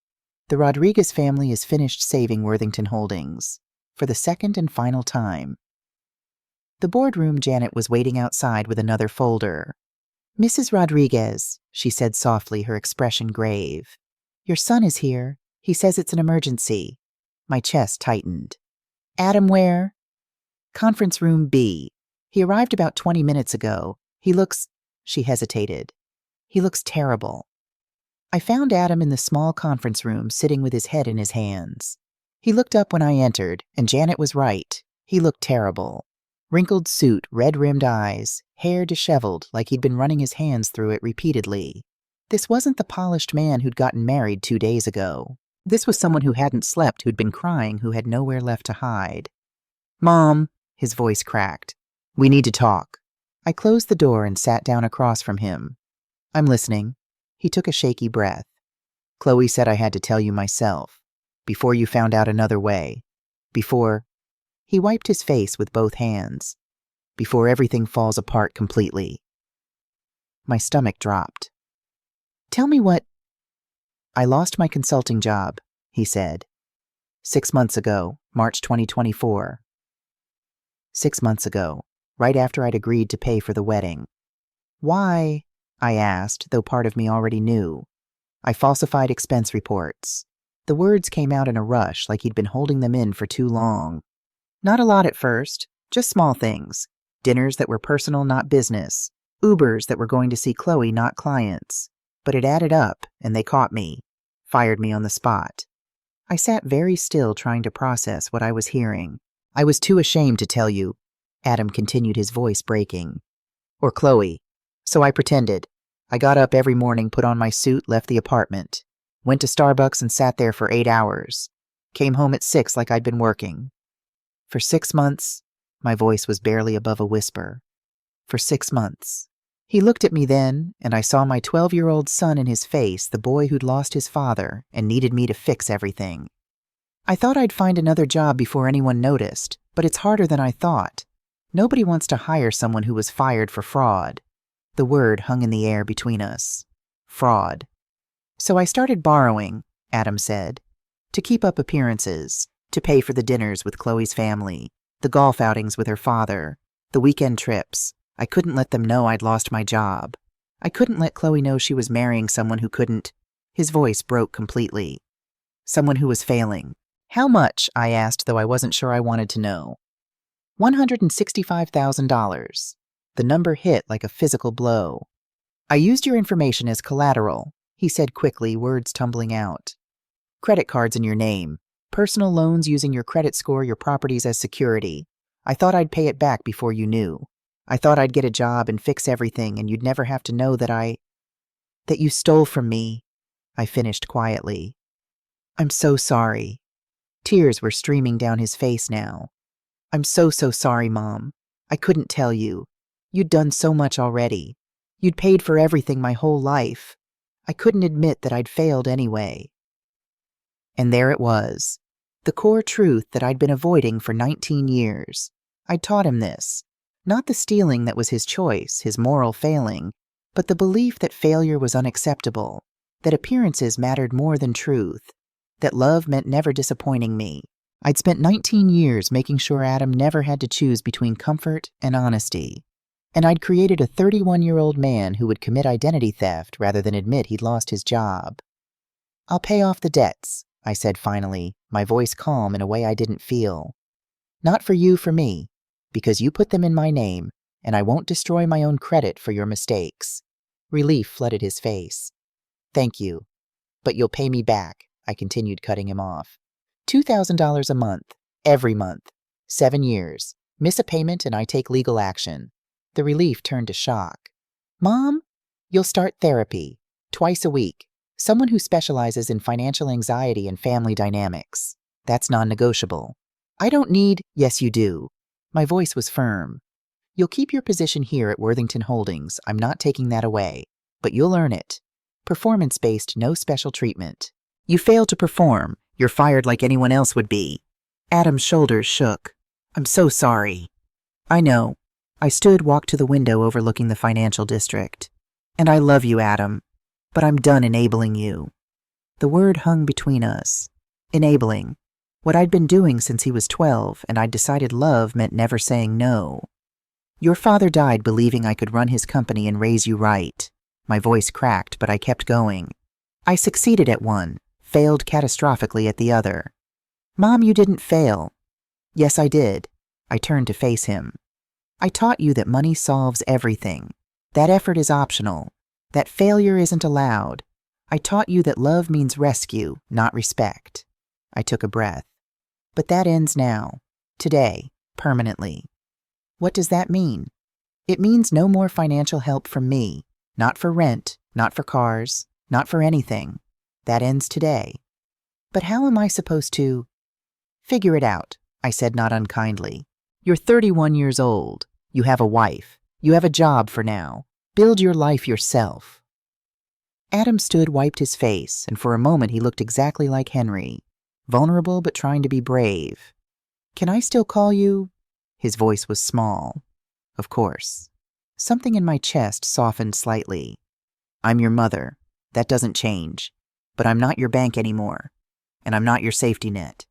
The Rodriguez family is finished saving Worthington Holdings. For the second and final time. The boardroom, Janet was waiting outside with another folder. Mrs. Rodriguez, she said softly, her expression grave. Your son is here. He says it's an emergency. My chest tightened. Adam where? Conference room B. He arrived about 20 minutes ago. He looks... She hesitated. He looks terrible. I found Adam in the small conference room, sitting with his head in his hands. He looked up when I entered, and Janet was right. He looked terrible. Wrinkled suit, red-rimmed eyes, hair disheveled like he'd been running his hands through it repeatedly. This wasn't the polished man who'd gotten married 2 days ago. This was someone who hadn't slept, who'd been crying, who had nowhere left to hide. Mom, his voice cracked. We need to talk. I closed the door and sat down across from him. I'm listening. He took a shaky breath. Chloe said I had to tell you myself. Before you found out another way. Before... He wiped his face with both hands. Before everything falls apart completely. My stomach dropped. Tell me what... I lost my consulting job, he said. 6 months ago, March 2024. 6 months ago, right after I'd agreed to pay for the wedding. Why? I asked, though part of me already knew. I falsified expense reports. The words came out in a rush, like he'd been holding them in for too long. Not a lot at first, just small things. Dinners that were personal, not business. Ubers that were going to see Chloe, not clients. But it added up, and they caught me. Fired me on the spot. I sat very still, trying to process what I was hearing. I was too ashamed to tell you, Adam continued, his voice breaking. Or Chloe. So I pretended. I got up every morning, put on my suit, left the apartment. Went to Starbucks and sat there for 8 hours. Came home at 6 like I'd been working. For 6 months, my voice was barely above a whisper. For 6 months. He looked at me then, and I saw my 12-year-old son in his face, the boy who'd lost his father and needed me to fix everything. I thought I'd find another job before anyone noticed, but it's harder than I thought. Nobody wants to hire someone who was fired for fraud. The word hung in the air between us. Fraud. So I started borrowing, Adam said, to keep up appearances, to pay for the dinners with Chloe's family, the golf outings with her father, the weekend trips. I couldn't let them know I'd lost my job. I couldn't let Chloe know she was marrying someone who couldn't. His voice broke completely. Someone who was failing. How much? I asked, though I wasn't sure I wanted to know. $165,000. The number hit like a physical blow. I used your information as collateral, he said quickly, words tumbling out. Credit cards in your name. Personal loans using your credit score, your properties as security. I thought I'd pay it back before you knew. I thought I'd get a job and fix everything, and you'd never have to know that you stole from me, I finished quietly. I'm so sorry. Tears were streaming down his face now. I'm so sorry, Mom. I couldn't tell you. You'd done so much already. You'd paid for everything my whole life. I couldn't admit that I'd failed anyway. And there it was. The core truth that I'd been avoiding for 19 years. I'd taught him this. Not the stealing that was his choice, his moral failing, but the belief that failure was unacceptable, that appearances mattered more than truth, that love meant never disappointing me. I'd spent 19 years making sure Adam never had to choose between comfort and honesty. And I'd created a 31-year-old man who would commit identity theft rather than admit he'd lost his job. I'll pay off the debts, I said finally, my voice calm in a way I didn't feel. Not for you, for me, because you put them in my name, and I won't destroy my own credit for your mistakes. Relief flooded his face. Thank you. But you'll pay me back, I continued, cutting him off. $2,000 a month, every month, 7 years. Miss a payment and I take legal action. The relief turned to shock. Mom, you'll start therapy, twice a week. Someone who specializes in financial anxiety and family dynamics. That's non-negotiable. I don't need, yes you do. My voice was firm. You'll keep your position here at Worthington Holdings. I'm not taking that away. But you'll earn it. Performance-based, no special treatment. You fail to perform, you're fired like anyone else would be. Adam's shoulders shook. I'm so sorry. I know. I stood, walked to the window overlooking the financial district. And I love you, Adam. But I'm done enabling you. The word hung between us. Enabling. What I'd been doing since he was 12, and I'd decided love meant never saying no. Your father died believing I could run his company and raise you right. My voice cracked, but I kept going. I succeeded at one, failed catastrophically at the other. Mom, you didn't fail. Yes, I did. I turned to face him. I taught you that money solves everything. That effort is optional. That failure isn't allowed. I taught you that love means rescue, not respect. I took a breath. But that ends now. Today. Permanently. What does that mean? It means no more financial help from me. Not for rent, not for cars, not for anything. That ends today. But how am I supposed to? Figure it out, I said, not unkindly. You're 31 years old. You have a wife. You have a job for now. Build your life yourself. Adam stood, wiped his face, and for a moment he looked exactly like Henry. Vulnerable but trying to be brave. Can I still call you? His voice was small. Of course. Something in my chest softened slightly. I'm your mother. That doesn't change. But I'm not your bank anymore. And I'm not your safety net.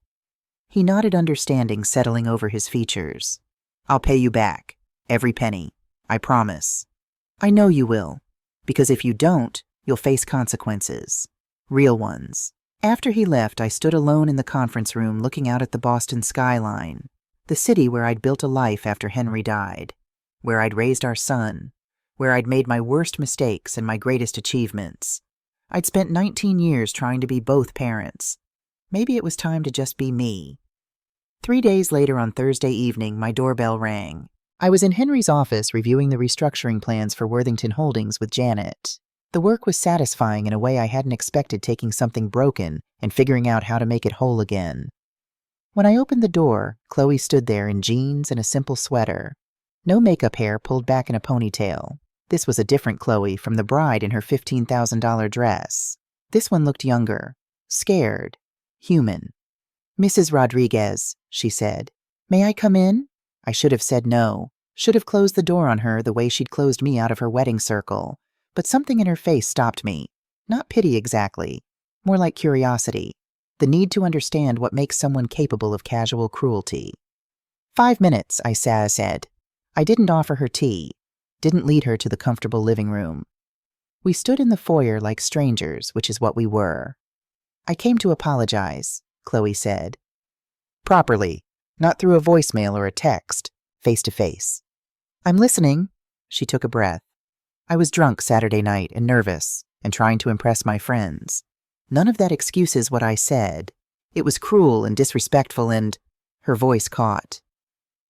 He nodded, understanding settling over his features. I'll pay you back. Every penny. I promise. I know you will. Because if you don't, you'll face consequences. Real ones. After he left, I stood alone in the conference room looking out at the Boston skyline. The city where I'd built a life after Henry died. Where I'd raised our son. Where I'd made my worst mistakes and my greatest achievements. I'd spent 19 years trying to be both parents. Maybe it was time to just be me. 3 days later, on Thursday evening, my doorbell rang. I was in Henry's office reviewing the restructuring plans for Worthington Holdings with Janet. The work was satisfying in a way I hadn't expected, taking something broken and figuring out how to make it whole again. When I opened the door, Chloe stood there in jeans and a simple sweater. No makeup, hair pulled back in a ponytail. This was a different Chloe from the bride in her $15,000 dress. This one looked younger, scared, human. Mrs. Rodriguez, she said. May I come in? I should have said no. Should have closed the door on her the way she'd closed me out of her wedding circle. But something in her face stopped me. Not pity exactly. More like curiosity. The need to understand what makes someone capable of casual cruelty. 5 minutes, I said. I didn't offer her tea. Didn't lead her to the comfortable living room. We stood in the foyer like strangers, which is what we were. I came to apologize, Chloe said. Properly. Not through a voicemail or a text. Face to face. I'm listening. She took a breath. I was drunk Saturday night and nervous and trying to impress my friends. None of that excuses what I said. It was cruel and disrespectful and, her voice caught,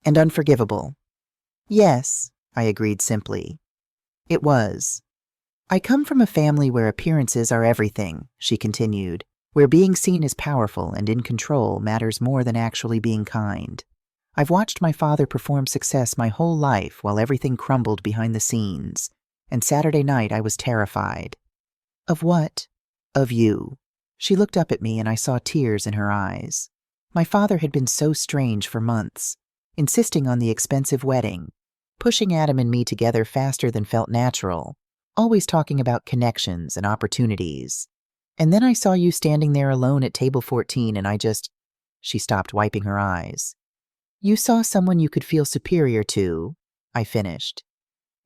and unforgivable. Yes, I agreed simply. It was. I come from a family where appearances are everything, she continued, where being seen as powerful and in control matters more than actually being kind. I've watched my father perform success my whole life while everything crumbled behind the scenes, and Saturday night I was terrified. Of what? Of you. She looked up at me and I saw tears in her eyes. My father had been so strange for months, insisting on the expensive wedding, pushing Adam and me together faster than felt natural, always talking about connections and opportunities. And then I saw you standing there alone at table 14 and I just... She stopped, wiping her eyes. You saw someone you could feel superior to, I finished.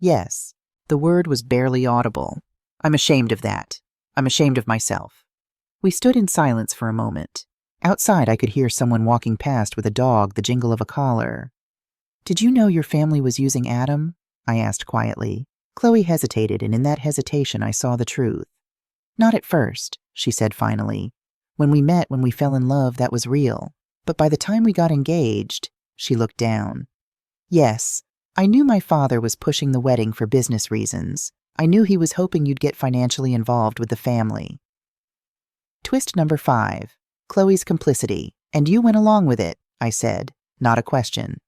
Yes, the word was barely audible. I'm ashamed of that. I'm ashamed of myself. We stood in silence for a moment. Outside, I could hear someone walking past with a dog, the jingle of a collar. Did you know your family was using Adam? I asked quietly. Chloe hesitated, and in that hesitation I saw the truth. Not at first, she said finally. When we met, when we fell in love, that was real. But by the time we got engaged, she looked down. Yes, I knew my father was pushing the wedding for business reasons. I knew he was hoping you'd get financially involved with the family. Twist number 5. Chloe's complicity. And you went along with it, I said, not a question.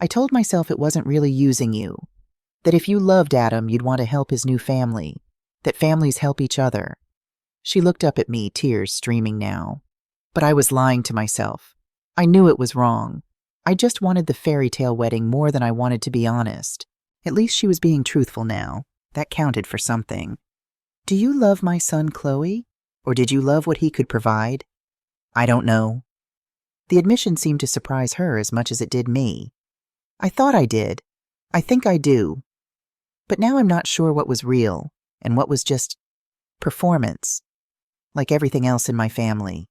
I told myself it wasn't really using you. That if you loved Adam, you'd want to help his new family. That families help each other. She looked up at me, tears streaming now. But I was lying to myself. I knew it was wrong. I just wanted the fairy tale wedding more than I wanted to be honest. At least she was being truthful now. That counted for something. Do you love my son, Chloe? Or did you love what he could provide? I don't know. The admission seemed to surprise her as much as it did me. I thought I did. I think I do. But now I'm not sure what was real and what was just performance, like everything else in my family.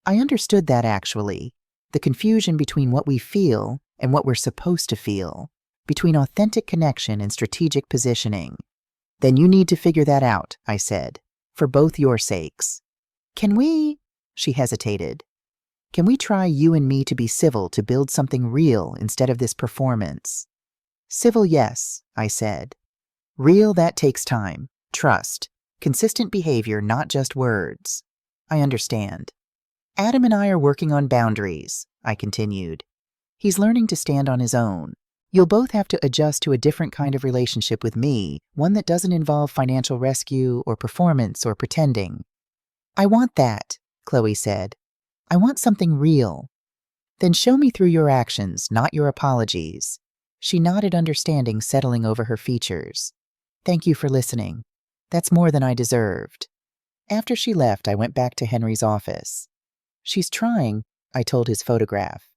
I understood that actually, the confusion between what we feel and what we're supposed to feel, between authentic connection and strategic positioning. Then you need to figure that out, I said, for both your sakes. Can we? She hesitated. Can we try you and me to be civil, to build something real instead of this performance? Civil, yes, I said. Real, that takes time, trust, consistent behavior, not just words. I understand. Adam and I are working on boundaries, I continued. He's learning to stand on his own. You'll both have to adjust to a different kind of relationship with me, one that doesn't involve financial rescue or performance or pretending. I want that, Chloe said. I want something real. Then show me through your actions, not your apologies. She nodded, understanding settling over her features. Thank you for listening. That's more than I deserved. After she left, I went back to Henry's office. She's trying, I told his photograph.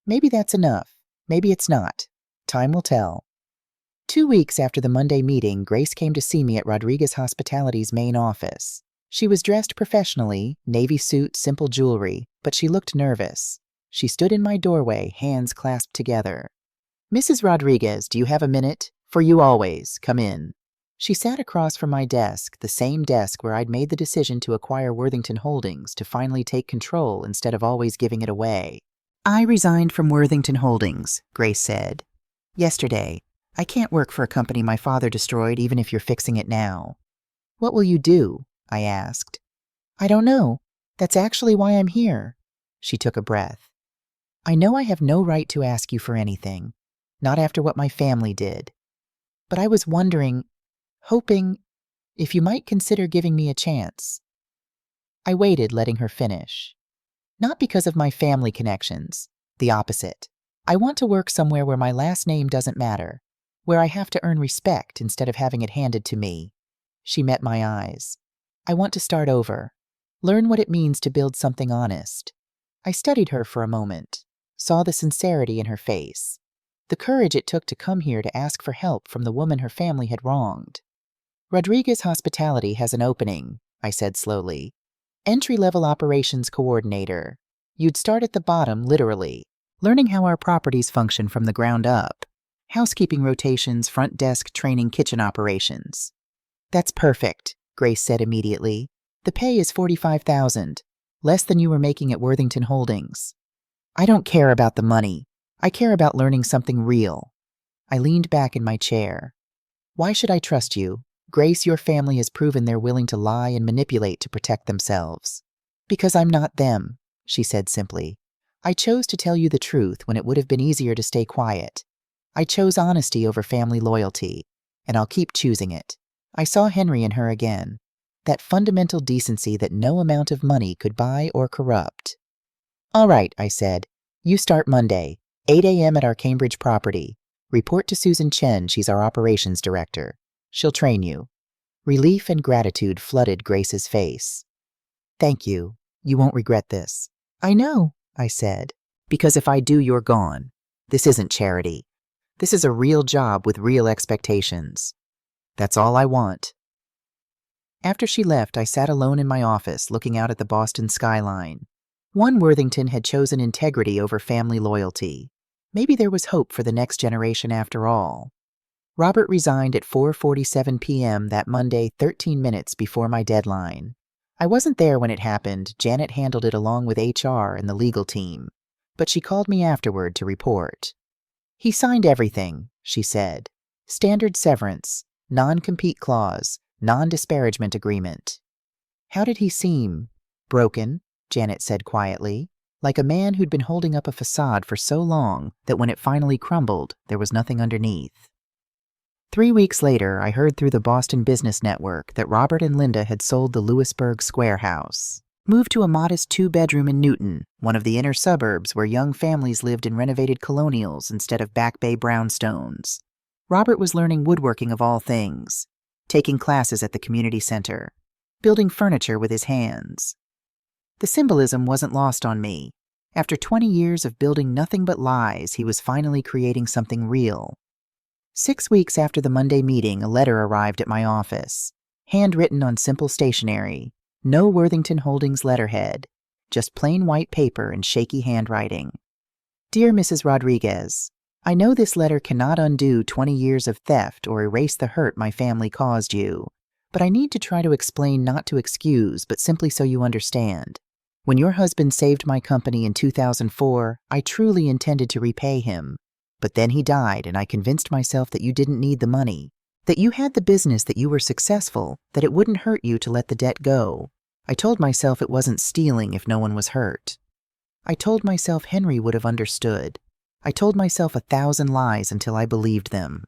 Maybe that's enough. Maybe it's not. Time will tell. 2 weeks after the Monday meeting, Grace came to see me at Rodriguez Hospitality's main office. She was dressed professionally, navy suit, simple jewelry, but she looked nervous. She stood in my doorway, hands clasped together. Mrs. Rodriguez, do you have a minute? For you always. Come in. She sat across from my desk, the same desk where I'd made the decision to acquire Worthington Holdings, to finally take control instead of always giving it away. I resigned from Worthington Holdings, Grace said. Yesterday. I can't work for a company my father destroyed, even if you're fixing it now. What will you do? I asked. I don't know. That's actually why I'm here. She took a breath. I know I have no right to ask you for anything, not after what my family did. But I was wondering, hoping, if you might consider giving me a chance. I waited, letting her finish. Not because of my family connections, the opposite. I want to work somewhere where my last name doesn't matter, where I have to earn respect instead of having it handed to me. She met my eyes. I want to start over, learn what it means to build something honest. I studied her for a moment, saw the sincerity in her face, the courage it took to come here to ask for help from the woman her family had wronged. Rodriguez Hospitality has an opening, I said slowly. Entry-level operations coordinator. You'd start at the bottom, literally, learning how our properties function from the ground up. Housekeeping rotations, front desk training, kitchen operations. That's perfect, Grace said immediately. The pay is $45,000, less than you were making at Worthington Holdings. I don't care about the money. I care about learning something real. I leaned back in my chair. Why should I trust you? Grace, your family has proven they're willing to lie and manipulate to protect themselves. Because I'm not them, she said simply. I chose to tell you the truth when it would have been easier to stay quiet. I chose honesty over family loyalty, and I'll keep choosing it. I saw Henry in her again, that fundamental decency that no amount of money could buy or corrupt. All right, I said. You start Monday, 8 a.m. at our Cambridge property. Report to Susan Chen, she's our operations director. She'll train you. Relief and gratitude flooded Grace's face. Thank you. You won't regret this. I know, I said. Because if I do, you're gone. This isn't charity. This is a real job with real expectations. That's all I want. After she left, I sat alone in my office looking out at the Boston skyline. One Worthington had chosen integrity over family loyalty. Maybe there was hope for the next generation after all. Robert resigned at 4:47 p.m. that Monday, 13 minutes before my deadline. I wasn't there when it happened. Janet handled it along with HR and the legal team, but she called me afterward to report. He signed everything, she said. Standard severance, non-compete clause, non-disparagement agreement. How did he seem? Broken, Janet said quietly, like a man who'd been holding up a facade for so long that when it finally crumbled, there was nothing underneath. 3 weeks later, I heard through the Boston Business Network that Robert and Linda had sold the Lewisburg Square house, moved to a modest 2-bedroom in Newton, one of the inner suburbs where young families lived in renovated colonials instead of Back Bay brownstones. Robert was learning woodworking of all things, taking classes at the community center, building furniture with his hands. The symbolism wasn't lost on me. After 20 years of building nothing but lies, he was finally creating something real. 6 weeks after the Monday meeting, a letter arrived at my office, handwritten on simple stationery, no Worthington Holdings letterhead, just plain white paper and shaky handwriting. Dear Mrs. Rodriguez, I know this letter cannot undo 20 years of theft or erase the hurt my family caused you, but I need to try to explain, not to excuse, but simply so you understand. When your husband saved my company in 2004, I truly intended to repay him. But then he died, and I convinced myself that you didn't need the money, that you had the business, that you were successful, that it wouldn't hurt you to let the debt go. I told myself it wasn't stealing if no one was hurt. I told myself Henry would have understood. I told myself 1,000 lies until I believed them.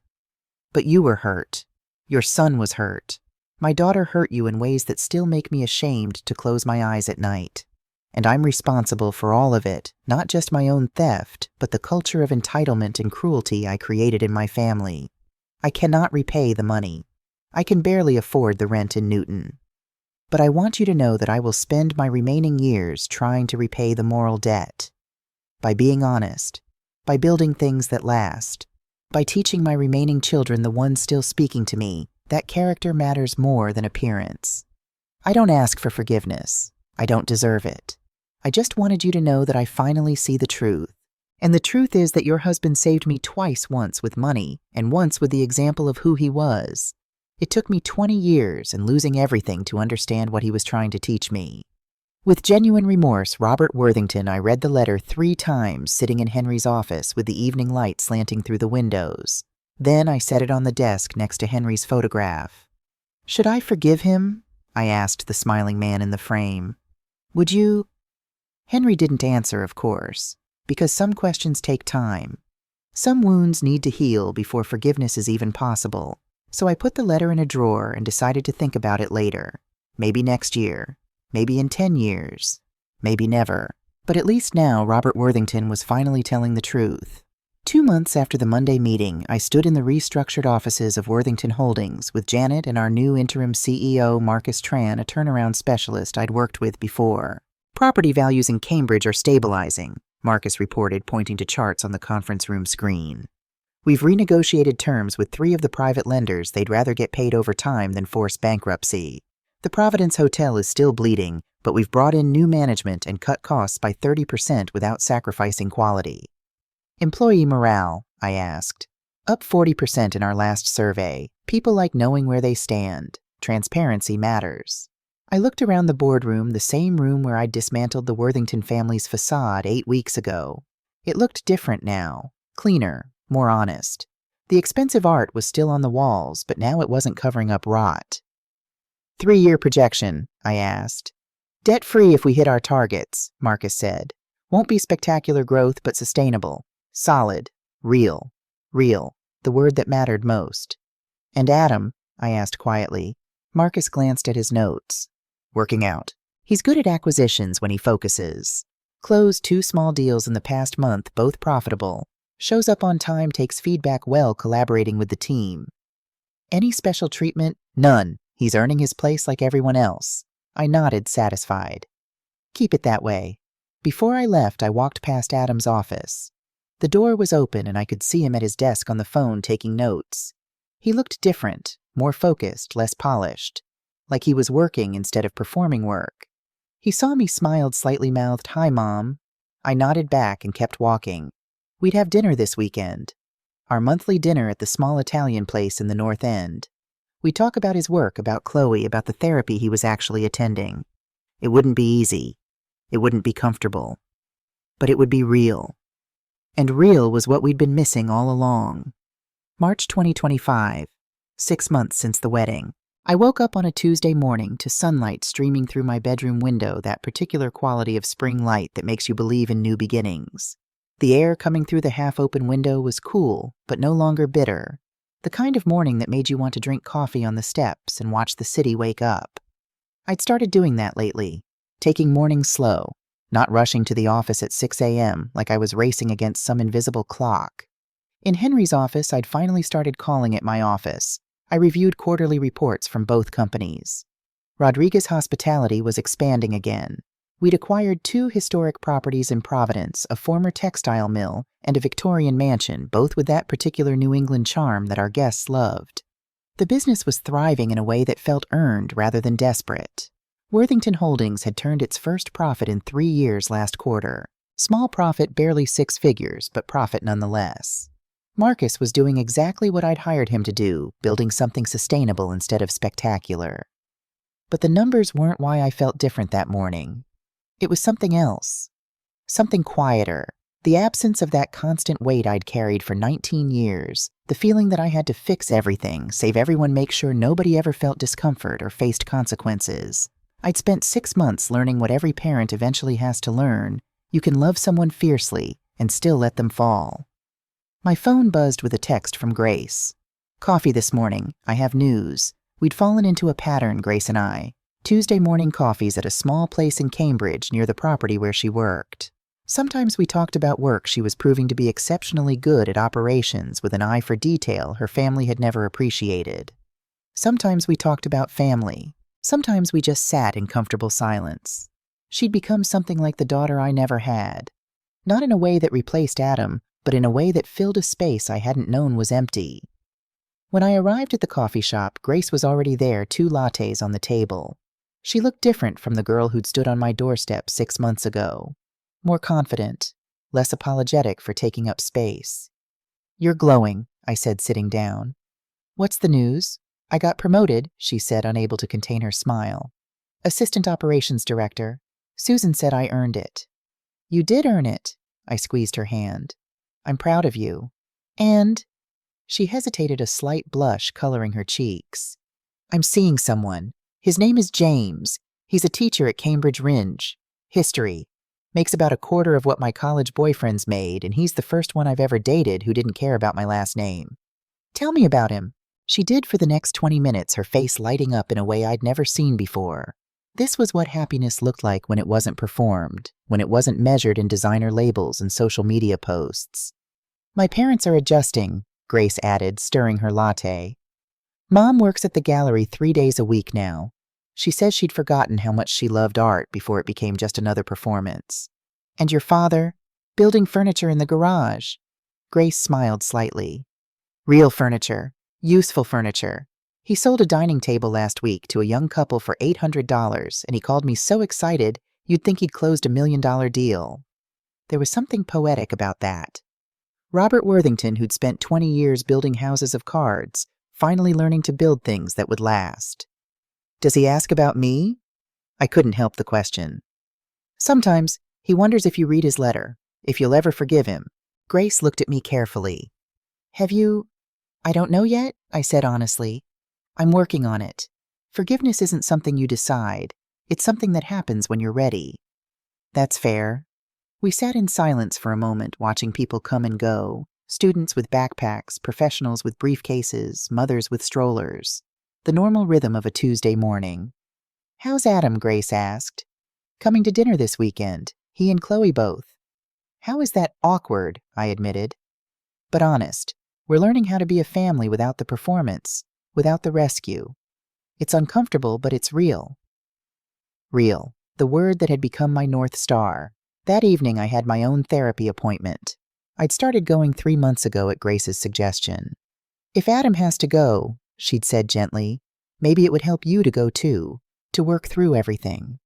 But you were hurt. Your son was hurt. My daughter hurt you in ways that still make me ashamed to close my eyes at night. And I'm responsible for all of it, not just my own theft, but the culture of entitlement and cruelty I created in my family. I cannot repay the money. I can barely afford the rent in Newton. But I want you to know that I will spend my remaining years trying to repay the moral debt. By being honest, by building things that last, by teaching my remaining children, the ones still speaking to me, that character matters more than appearance. I don't ask for forgiveness. I don't deserve it. I just wanted you to know that I finally see the truth. And the truth is that your husband saved me twice, once with money, and once with the example of who he was. It took me 20 years and losing everything to understand what he was trying to teach me. With genuine remorse, Robert Worthington, I read the letter 3 times sitting in Henry's office with the evening light slanting through the windows. Then I set it on the desk next to Henry's photograph. Should I forgive him? I asked the smiling man in the frame. Would you? Henry didn't answer, of course, because some questions take time. Some wounds need to heal before forgiveness is even possible. So I put the letter in a drawer and decided to think about it later. Maybe next year. Maybe in 10 years. Maybe never. But at least now Robert Worthington was finally telling the truth. 2 months after the Monday meeting, I stood in the restructured offices of Worthington Holdings with Janet and our new interim CEO, Marcus Tran, a turnaround specialist I'd worked with before. Property values in Cambridge are stabilizing, Marcus reported, pointing to charts on the conference room screen. We've renegotiated terms with 3 of the private lenders. They'd rather get paid over time than force bankruptcy. The Providence Hotel is still bleeding, but we've brought in new management and cut costs by 30% without sacrificing quality. Employee morale, I asked. Up 40% in our last survey. People like knowing where they stand. Transparency matters. I looked around the boardroom, the same room where I'd dismantled the Worthington family's facade 8 weeks ago. It looked different now, cleaner, more honest. The expensive art was still on the walls, but now it wasn't covering up rot. 3-year projection, I asked. Debt-free if we hit our targets, Marcus said. Won't be spectacular growth, but sustainable. Solid. Real. Real. The word that mattered most. And Adam, I asked quietly. Marcus glanced at his notes. Working out. He's good at acquisitions when he focuses. Closed 2 small deals in the past month, both profitable. Shows up on time, takes feedback well, collaborating with the team. Any special treatment? None. He's earning his place like everyone else. I nodded, satisfied. Keep it that way. Before I left, I walked past Adam's office. The door was open and I could see him at his desk on the phone taking notes. He looked different, more focused, less polished, like he was working instead of performing work. He saw me, smiled, slightly mouthed, "Hi, Mom." I nodded back and kept walking. We'd have dinner this weekend. Our monthly dinner at the small Italian place in the North End. We'd talk about his work, about Chloe, about the therapy he was actually attending. It wouldn't be easy. It wouldn't be comfortable. But it would be real. And real was what we'd been missing all along. March 2025, 6 months since the wedding. I woke up on a Tuesday morning to sunlight streaming through my bedroom window, that particular quality of spring light that makes you believe in new beginnings. The air coming through the half-open window was cool, but no longer bitter. The kind of morning that made you want to drink coffee on the steps and watch the city wake up. I'd started doing that lately, taking mornings slow, not rushing to the office at 6 a.m. like I was racing against some invisible clock. In Henry's office, I'd finally started calling at my office. I reviewed quarterly reports from both companies. Rodriguez Hospitality was expanding again. We'd acquired 2 historic properties in Providence, a former textile mill and a Victorian mansion, both with that particular New England charm that our guests loved. The business was thriving in a way that felt earned rather than desperate. Worthington Holdings had turned its first profit in 3 years last quarter. Small profit, barely 6 figures, but profit nonetheless. Marcus was doing exactly what I'd hired him to do, building something sustainable instead of spectacular. But the numbers weren't why I felt different that morning. It was something else. Something quieter. The absence of that constant weight I'd carried for 19 years. The feeling that I had to fix everything, save everyone, make sure nobody ever felt discomfort or faced consequences. I'd spent 6 months learning what every parent eventually has to learn. You can love someone fiercely and still let them fall. My phone buzzed with a text from Grace. "Coffee this morning. I have news." We'd fallen into a pattern, Grace and I. Tuesday morning coffees at a small place in Cambridge near the property where she worked. Sometimes we talked about work she was proving to be exceptionally good at, operations with an eye for detail her family had never appreciated. Sometimes we talked about family. Sometimes we just sat in comfortable silence. She'd become something like the daughter I never had. Not in a way that replaced Adam, but in a way that filled a space I hadn't known was empty. When I arrived at the coffee shop, Grace was already there, 2 lattes on the table. She looked different from the girl who'd stood on my doorstep 6 months ago. More confident, less apologetic for taking up space. "You're glowing," I said, sitting down. "What's the news?" "I got promoted," she said, unable to contain her smile. "Assistant operations director. Susan said I earned it." "You did earn it." I squeezed her hand. "I'm proud of you." "And?" She hesitated, a slight blush coloring her cheeks. "I'm seeing someone. His name is James. He's a teacher at Cambridge Ringe. History. Makes about a quarter of what my college boyfriends made, and he's the first one I've ever dated who didn't care about my last name." "Tell me about him." She did for the next 20 minutes, her face lighting up in a way I'd never seen before. This was what happiness looked like when it wasn't performed, when it wasn't measured in designer labels and social media posts. "My parents are adjusting," Grace added, stirring her latte. "Mom works at the gallery 3 days a week now. She says she'd forgotten how much she loved art before it became just another performance." "And your father?" "Building furniture in the garage." Grace smiled slightly. "Real furniture. Useful furniture. He sold a dining table last week to a young couple for $800, and he called me so excited you'd think he'd closed $1 million deal." There was something poetic about that. Robert Worthington, who'd spent 20 years building houses of cards, finally learning to build things that would last. "Does he ask about me?" I couldn't help the question. "Sometimes. He wonders if you read his letter, if you'll ever forgive him." Grace looked at me carefully. "Have you?" "I don't know yet," I said honestly. "I'm working on it. Forgiveness isn't something you decide. It's something that happens when you're ready." "That's fair." We sat in silence for a moment, watching people come and go. Students with backpacks, professionals with briefcases, mothers with strollers. The normal rhythm of a Tuesday morning. "How's Adam?" Grace asked. "Coming to dinner this weekend. He and Chloe both." "How is that awkward?" I admitted. "But honest. We're learning how to be a family without the performance, without the rescue. It's uncomfortable, but it's real." Real. The word that had become my North Star. That evening I had my own therapy appointment. I'd started going 3 months ago at Grace's suggestion. If Adam has to go, she'd said gently, maybe it would help you to go too, to work through everything.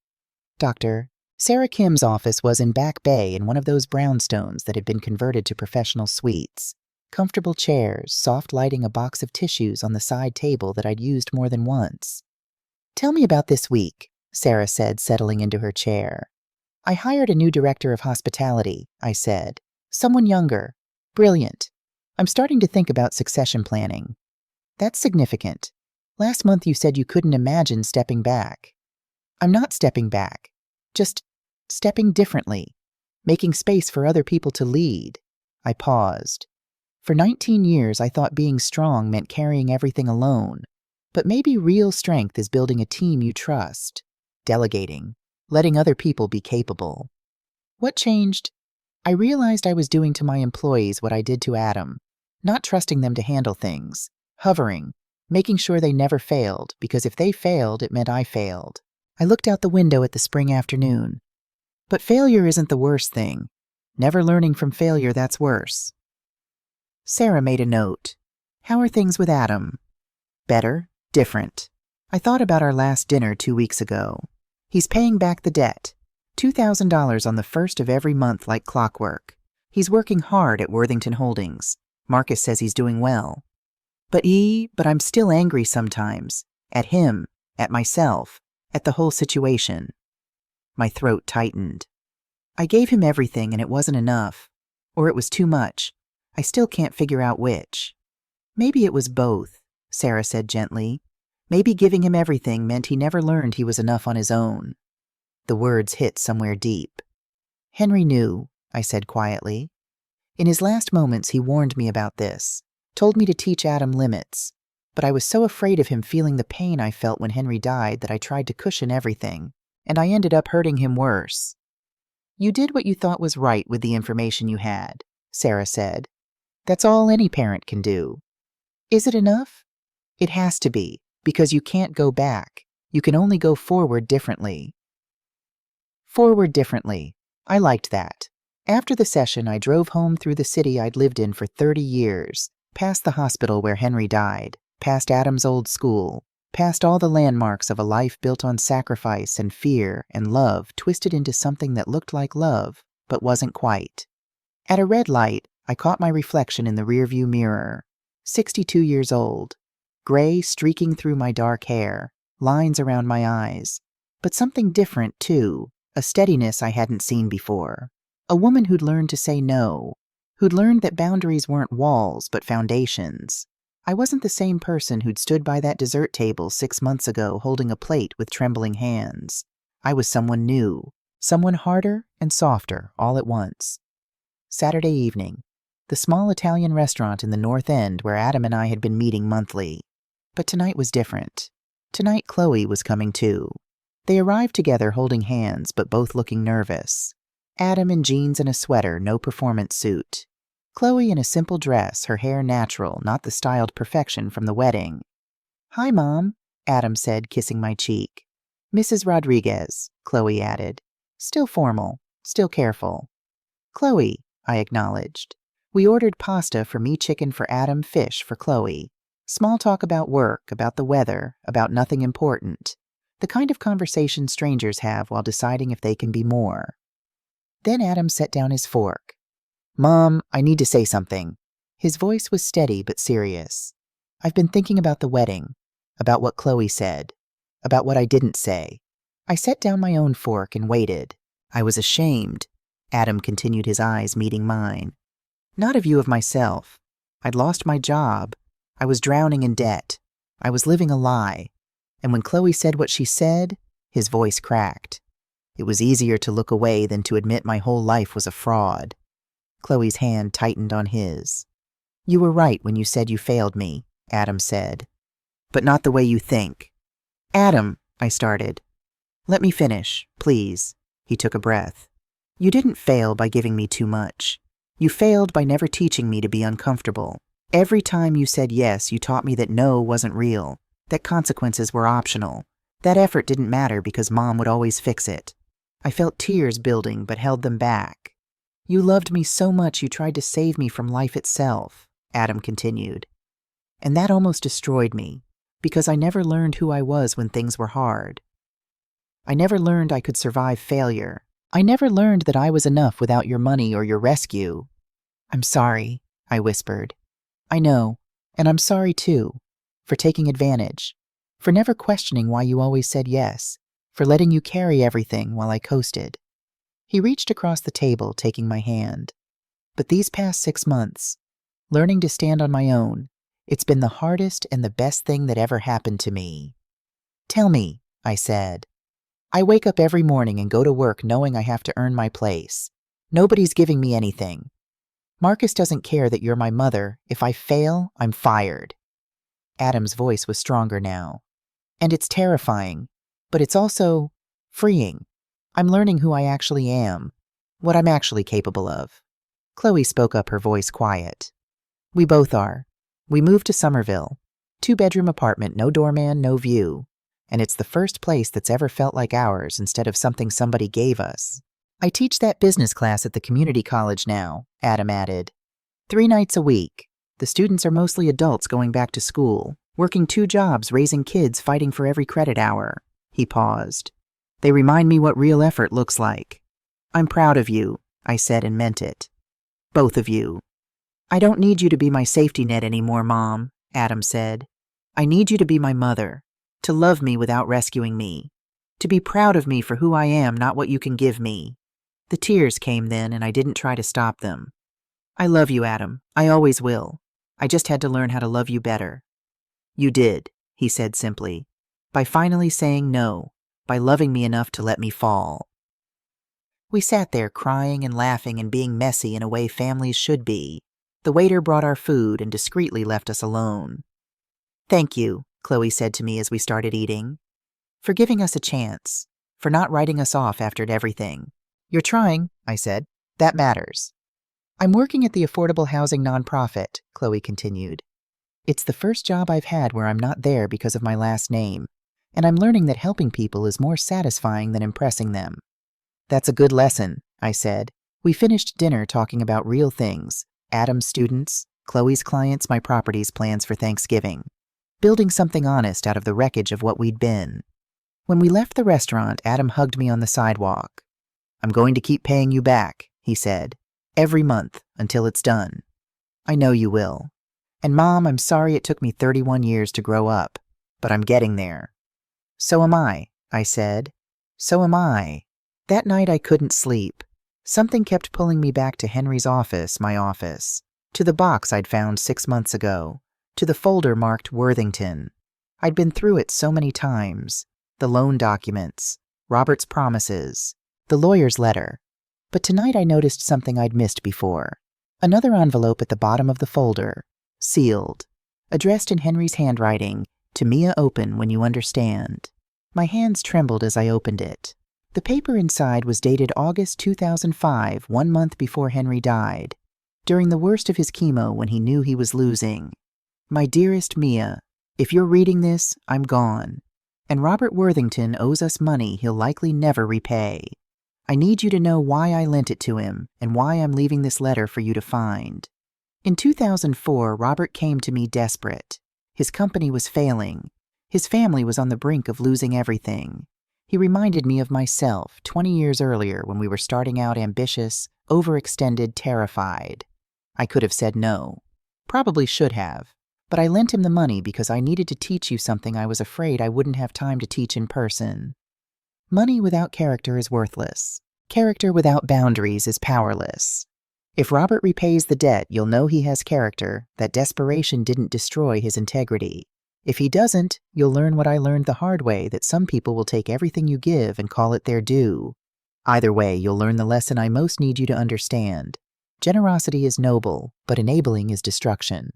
Doctor, Sarah Kim's office was in Back Bay in one of those brownstones that had been converted to professional suites. Comfortable chairs, soft lighting, a box of tissues on the side table that I'd used more than once. Tell me about this week, Sarah said, settling into her chair. I hired a new director of hospitality, I said. Someone younger. Brilliant. I'm starting to think about succession planning. That's significant. Last month you said you couldn't imagine stepping back. I'm not stepping back. Just stepping differently. Making space for other people to lead. I paused. For 19 years I thought being strong meant carrying everything alone. But maybe real strength is building a team you trust. Delegating. Letting other people be capable. What changed? I realized I was doing to my employees what I did to Adam. Not trusting them to handle things. Hovering. Making sure they never failed, because if they failed, it meant I failed. I looked out the window at the spring afternoon. But failure isn't the worst thing. Never learning from failure, that's worse. Sarah made a note. How are things with Adam? Better, different. I thought about our last dinner 2 weeks ago. He's paying back the debt. $2,000 on the first of every month like clockwork. He's working hard at Worthington Holdings. Marcus says he's doing well. But I'm still angry sometimes. At him, at myself, at the whole situation. My throat tightened. I gave him everything and it wasn't enough. Or it was too much. I still can't figure out which. Maybe it was both, Sarah said gently. Maybe giving him everything meant he never learned he was enough on his own. The words hit somewhere deep. Henry knew, I said quietly. In his last moments he warned me about this, told me to teach Adam limits. But I was so afraid of him feeling the pain I felt when Henry died that I tried to cushion everything, and I ended up hurting him worse. You did what you thought was right with the information you had, Sarah said. That's all any parent can do. Is it enough? It has to be, because you can't go back. You can only go forward differently. Forward differently. I liked that. After the session, I drove home through the city I'd lived in for 30 years, past the hospital where Henry died, past Adam's old school, past all the landmarks of a life built on sacrifice and fear and love twisted into something that looked like love, but wasn't quite. At a red light, I caught my reflection in the rearview mirror. 62 years old. Gray streaking through my dark hair, lines around my eyes. But something different, too, a steadiness I hadn't seen before. A woman who'd learned to say no, who'd learned that boundaries weren't walls but foundations. I wasn't the same person who'd stood by that dessert table 6 months ago holding a plate with trembling hands. I was someone new, someone harder and softer all at once. Saturday evening. The small Italian restaurant in the North End where Adam and I had been meeting monthly. But tonight was different. Tonight Chloe was coming too. They arrived together holding hands but both looking nervous. Adam in jeans and a sweater, no performance suit. Chloe in a simple dress, her hair natural, not the styled perfection from the wedding. Hi, Mom, Adam said, kissing my cheek. Mrs. Rodriguez, Chloe added. Still formal, still careful. Chloe, I acknowledged. We ordered pasta for me, chicken for Adam, fish for Chloe. Small talk about work, about the weather, about nothing important. The kind of conversation strangers have while deciding if they can be more. Then Adam set down his fork. Mom, I need to say something. His voice was steady but serious. I've been thinking about the wedding, about what Chloe said, about what I didn't say. I set down my own fork and waited. I was ashamed. Adam continued, his eyes meeting mine. Not a view of myself. I'd lost my job. I was drowning in debt. I was living a lie. And when Chloe said what she said, his voice cracked. It was easier to look away than to admit my whole life was a fraud. Chloe's hand tightened on his. You were right when you said you failed me, Adam said. But not the way you think. Adam, I started. Let me finish, please. He took a breath. You didn't fail by giving me too much. You failed by never teaching me to be uncomfortable. Every time you said yes, you taught me that no wasn't real, that consequences were optional. That effort didn't matter because Mom would always fix it. I felt tears building but held them back. You loved me so much you tried to save me from life itself, Adam continued. And that almost destroyed me, because I never learned who I was when things were hard. I never learned I could survive failure. I never learned that I was enough without your money or your rescue. I'm sorry, I whispered. I know, and I'm sorry too, for taking advantage, for never questioning why you always said yes, for letting you carry everything while I coasted. He reached across the table, taking my hand. But these past 6 months, learning to stand on my own, it's been the hardest and the best thing that ever happened to me. Tell me, I said. I wake up every morning and go to work knowing I have to earn my place. Nobody's giving me anything. Marcus doesn't care that you're my mother. If I fail, I'm fired. Adam's voice was stronger now. And it's terrifying, but it's also freeing. I'm learning who I actually am, what I'm actually capable of. Chloe spoke up, her voice quiet. We both are. We moved to Somerville. 2-bedroom apartment, no doorman, no view. And it's the first place that's ever felt like ours instead of something somebody gave us. I teach that business class at the community college now, Adam added. 3 nights a week. The students are mostly adults going back to school, working 2 jobs, raising kids, fighting for every credit hour. He paused. They remind me what real effort looks like. I'm proud of you, I said and meant it. Both of you. I don't need you to be my safety net anymore, Mom, Adam said. I need you to be my mother, to love me without rescuing me, to be proud of me for who I am, not what you can give me. The tears came then, and I didn't try to stop them. I love you, Adam. I always will. I just had to learn how to love you better. You did, he said simply, by finally saying no, by loving me enough to let me fall. We sat there crying and laughing and being messy in a way families should be. The waiter brought our food and discreetly left us alone. Thank you, Chloe said to me as we started eating, for giving us a chance, for not writing us off after everything. You're trying, I said. That matters. I'm working at the affordable housing nonprofit, Chloe continued. It's the first job I've had where I'm not there because of my last name, and I'm learning that helping people is more satisfying than impressing them. That's a good lesson, I said. We finished dinner talking about real things, Adam's students, Chloe's clients, my property's plans for Thanksgiving, building something honest out of the wreckage of what we'd been. When we left the restaurant, Adam hugged me on the sidewalk. I'm going to keep paying you back, he said, every month until it's done. I know you will. And Mom, I'm sorry it took me 31 years to grow up, but I'm getting there. So am I said. So am I. That night I couldn't sleep. Something kept pulling me back to Henry's office, my office, to the box I'd found 6 months ago, to the folder marked Worthington. I'd been through it so many times. The loan documents, Robert's promises, the lawyer's letter. But tonight I noticed something I'd missed before. Another envelope at the bottom of the folder, sealed, addressed in Henry's handwriting, to Mia, open when you understand. My hands trembled as I opened it. The paper inside was dated August 2005, 1 month before Henry died, during the worst of his chemo when he knew he was losing. My dearest Mia, if you're reading this, I'm gone. And Robert Worthington owes us money he'll likely never repay. I need you to know why I lent it to him and why I'm leaving this letter for you to find. In 2004, Robert came to me desperate. His company was failing. His family was on the brink of losing everything. He reminded me of myself 20 years earlier when we were starting out, ambitious, overextended, terrified. I could have said no. Probably should have. But I lent him the money because I needed to teach you something I was afraid I wouldn't have time to teach in person. Money without character is worthless. Character without boundaries is powerless. If Robert repays the debt, you'll know he has character, that desperation didn't destroy his integrity. If he doesn't, you'll learn what I learned the hard way, that some people will take everything you give and call it their due. Either way, you'll learn the lesson I most need you to understand. Generosity is noble, but enabling is destruction.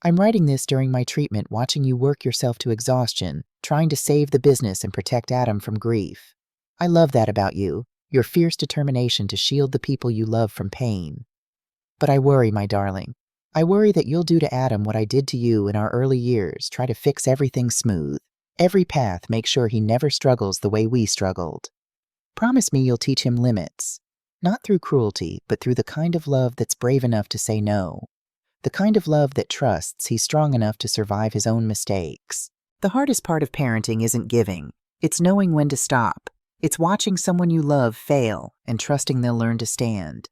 I'm writing this during my treatment, watching you work yourself to exhaustion, trying to save the business and protect Adam from grief. I love that about you, your fierce determination to shield the people you love from pain. But I worry, my darling. I worry that you'll do to Adam what I did to you in our early years, try to fix everything smooth. Every path, make sure he never struggles the way we struggled. Promise me you'll teach him limits. Not through cruelty, but through the kind of love that's brave enough to say no. The kind of love that trusts he's strong enough to survive his own mistakes. The hardest part of parenting isn't giving. It's knowing when to stop. It's watching someone you love fail and trusting they'll learn to stand.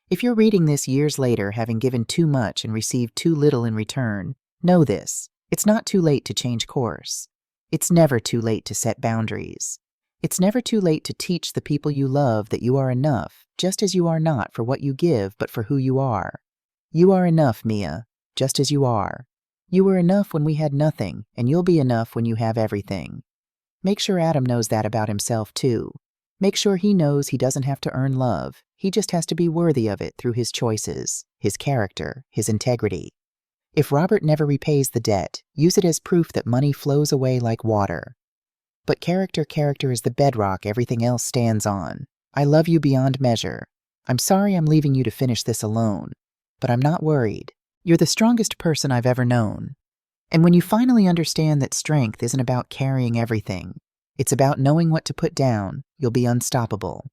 If you're reading this years later, having given too much and received too little in return, know this: it's not too late to change course. It's never too late to set boundaries. It's never too late to teach the people you love that you are enough, just as you are not for what you give, but for who you are. You are enough, Mia, just as you are. You were enough when we had nothing, and you'll be enough when you have everything. Make sure Adam knows that about himself, too. Make sure he knows he doesn't have to earn love. He just has to be worthy of it through his choices, his character, his integrity. If Robert never repays the debt, use it as proof that money flows away like water. But character is the bedrock everything else stands on. I love you beyond measure. I'm sorry I'm leaving you to finish this alone, but I'm not worried. You're the strongest person I've ever known. And when you finally understand that strength isn't about carrying everything, it's about knowing what to put down, you'll be unstoppable.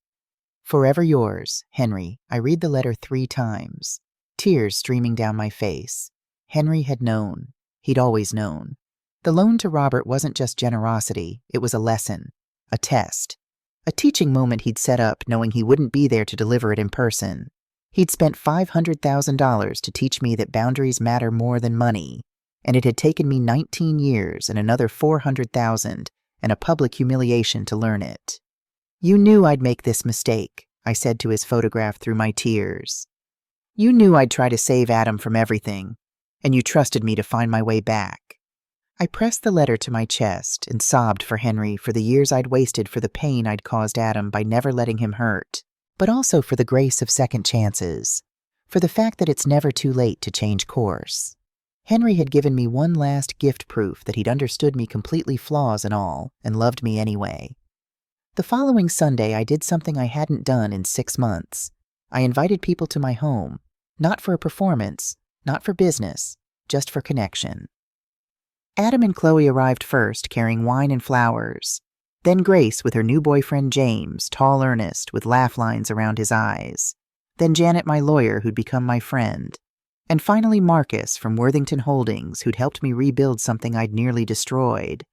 Forever yours, Henry. I read the letter 3 times, tears streaming down my face. Henry had known. He'd always known. The loan to Robert wasn't just generosity, it was a lesson, a test, a teaching moment he'd set up knowing he wouldn't be there to deliver it in person. He'd spent $500,000 to teach me that boundaries matter more than money, and it had taken me 19 years and another $400,000 and a public humiliation to learn it. You knew I'd make this mistake, I said to his photograph through my tears. You knew I'd try to save Adam from everything, and you trusted me to find my way back. I pressed the letter to my chest and sobbed for Henry, for the years I'd wasted, for the pain I'd caused Adam by never letting him hurt, but also for the grace of second chances, for the fact that it's never too late to change course. Henry had given me one last gift, proof that he'd understood me completely, flaws and all, and loved me anyway. The following Sunday, I did something I hadn't done in 6 months. I invited people to my home, not for a performance, not for business, just for connection. Adam and Chloe arrived first, carrying wine and flowers. Then Grace with her new boyfriend James, tall, earnest, with laugh lines around his eyes. Then Janet, my lawyer, who'd become my friend. And finally Marcus from Worthington Holdings, who'd helped me rebuild something I'd nearly destroyed.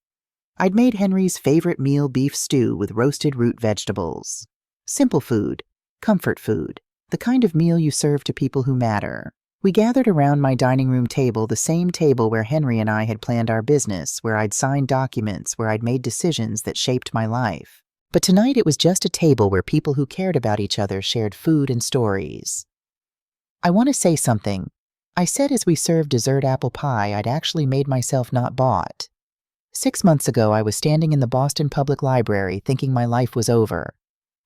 I'd made Henry's favorite meal, beef stew with roasted root vegetables. Simple food, comfort food, the kind of meal you serve to people who matter. We gathered around my dining room table, the same table where Henry and I had planned our business, where I'd signed documents, where I'd made decisions that shaped my life. But tonight it was just a table where people who cared about each other shared food and stories. I want to say something, I said as we served dessert apple pie I'd actually made myself not bought. 6 months ago I was standing in the Boston Public Library thinking my life was over,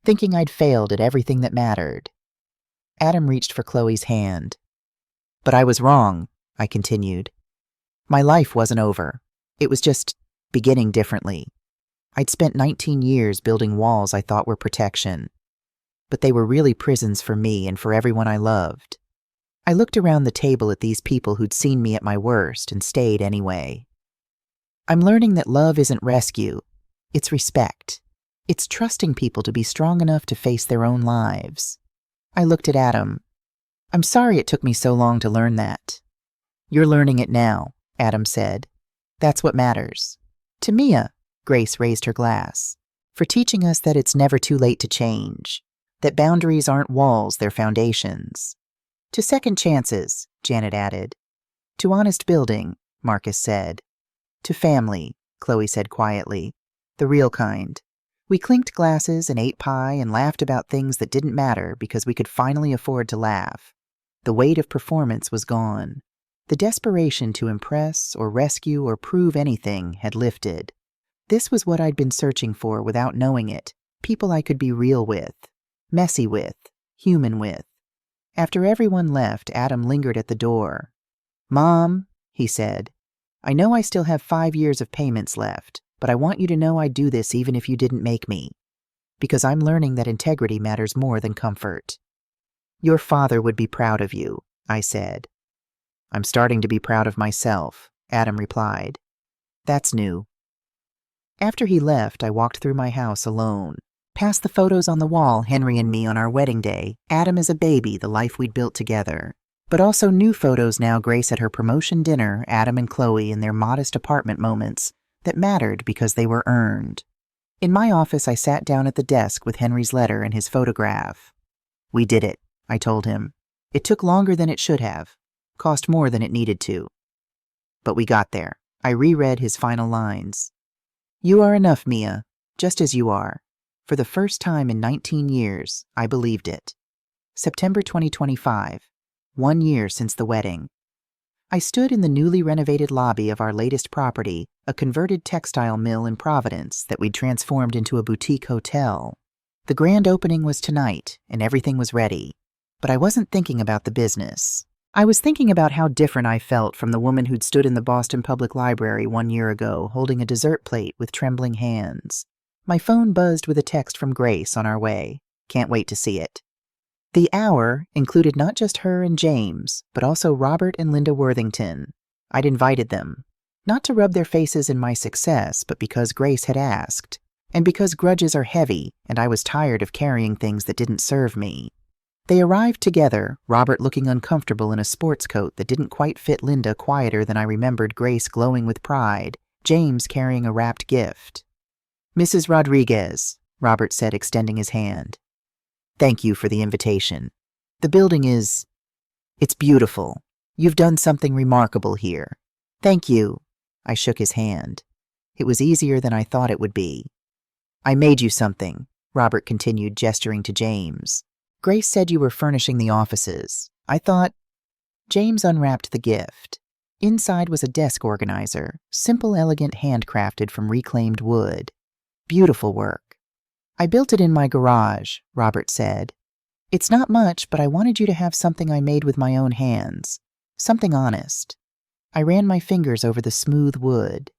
thinking I'd failed at everything that mattered. Adam reached for Chloe's hand. But I was wrong, I continued. My life wasn't over. It was just beginning differently. I'd spent 19 years building walls I thought were protection, but they were really prisons for me and for everyone I loved. I looked around the table at these people who'd seen me at my worst and stayed anyway. I'm learning that love isn't rescue, it's respect. It's trusting people to be strong enough to face their own lives. I looked at Adam. I'm sorry it took me so long to learn that. You're learning it now, Adam said. That's what matters. To Mia, Grace raised her glass, for teaching us that it's never too late to change, that boundaries aren't walls, they're foundations. To second chances, Janet added. To honest building, Marcus said. To family, Chloe said quietly. The real kind. We clinked glasses and ate pie and laughed about things that didn't matter because we could finally afford to laugh. The weight of performance was gone. The desperation to impress or rescue or prove anything had lifted. This was what I'd been searching for without knowing it. People I could be real with, messy with, human with. After everyone left, Adam lingered at the door. Mom, he said, I know I still have 5 years of payments left, but I want you to know I'd do this even if you didn't make me. Because I'm learning that integrity matters more than comfort. Your father would be proud of you, I said. I'm starting to be proud of myself, Adam replied. That's new. After he left, I walked through my house alone. Past the photos on the wall, Henry and me on our wedding day, Adam as a baby, the life we'd built together. But also new photos now, Grace at her promotion dinner, Adam and Chloe in their modest apartment moments that mattered because they were earned. In my office, I sat down at the desk with Henry's letter and his photograph. "We did it," I told him. "It took longer than it should have, cost more than it needed to. But we got there." I reread his final lines. "You are enough, Mia, just as you are." For the first time in 19 years, I believed it. September 2025, 1 year since the wedding. I stood in the newly renovated lobby of our latest property, a converted textile mill in Providence that we'd transformed into a boutique hotel. The grand opening was tonight, and everything was ready. But I wasn't thinking about the business. I was thinking about how different I felt from the woman who'd stood in the Boston Public Library 1 year ago, holding a dessert plate with trembling hands. My phone buzzed with a text from Grace on our way. Can't wait to see it. The hour included not just her and James, but also Robert and Linda Worthington. I'd invited them, not to rub their faces in my success, but because Grace had asked, and because grudges are heavy, and I was tired of carrying things that didn't serve me. They arrived together, Robert looking uncomfortable in a sports coat that didn't quite fit Linda, quieter than I remembered, Grace glowing with pride, James carrying a wrapped gift. "Mrs. Rodriguez," Robert said, extending his hand. "Thank you for the invitation. The building it's beautiful. You've done something remarkable here." "Thank you." I shook his hand. It was easier than I thought it would be. "I made you something," Robert continued, gesturing to James. "Grace said you were furnishing the offices. I thought—" James unwrapped the gift. Inside was a desk organizer, simple, elegant, handcrafted from reclaimed wood. Beautiful work. "I built it in my garage," Robert said. "It's not much, but I wanted you to have something I made with my own hands. Something honest." I ran my fingers over the smooth wood.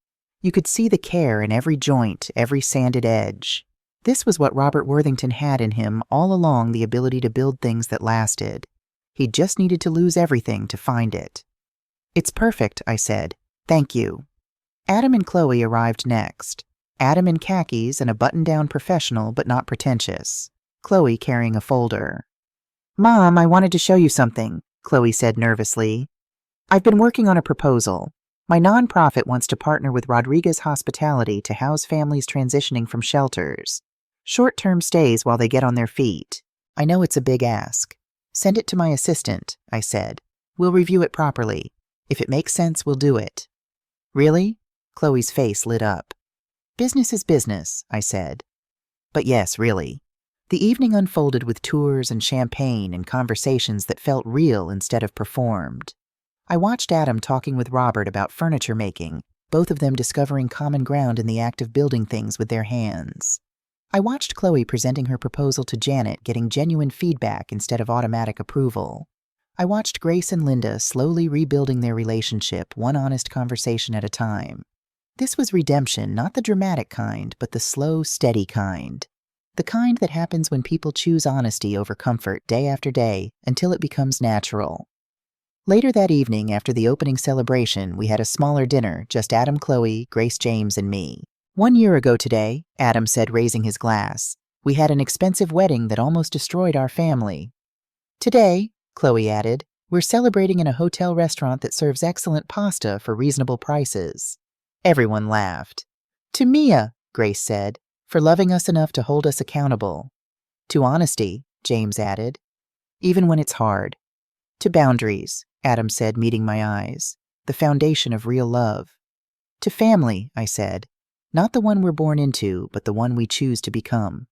You could see the care in every joint, every sanded edge. This was what Robert Worthington had in him all along, the ability to build things that lasted. He just needed to lose everything to find it. "It's perfect," I said. "Thank you." Adam and Chloe arrived next. Adam in khakis and a button-down, professional but not pretentious. Chloe carrying a folder. "Mom, I wanted to show you something," Chloe said nervously. "I've been working on a proposal. My nonprofit wants to partner with Rodriguez Hospitality to house families transitioning from shelters. Short-term stays while they get on their feet. I know it's a big ask. Send it to my assistant," I said. "We'll review it properly. If it makes sense, we'll do it." "Really?" Chloe's face lit up. "Business is business," I said. But yes, really. The evening unfolded with tours and champagne and conversations that felt real instead of performed. I watched Adam talking with Robert about furniture making, both of them discovering common ground in the act of building things with their hands. I watched Chloe presenting her proposal to Janet, getting genuine feedback instead of automatic approval. I watched Grace and Linda slowly rebuilding their relationship, one honest conversation at a time. This was redemption, not the dramatic kind, but the slow, steady kind. The kind that happens when people choose honesty over comfort day after day until it becomes natural. Later that evening, after the opening celebration, we had a smaller dinner, just Adam, Chloe, Grace, James, and me. 1 year ago today, Adam said, raising his glass, we had an expensive wedding that almost destroyed our family. Today, Chloe added, we're celebrating in a hotel restaurant that serves excellent pasta for reasonable prices. Everyone laughed. To Mia, Grace said, for loving us enough to hold us accountable. To honesty, James added, even when it's hard. To boundaries, Adam said, meeting my eyes, the foundation of real love. To family, I said, not the one we're born into, but the one we choose to become.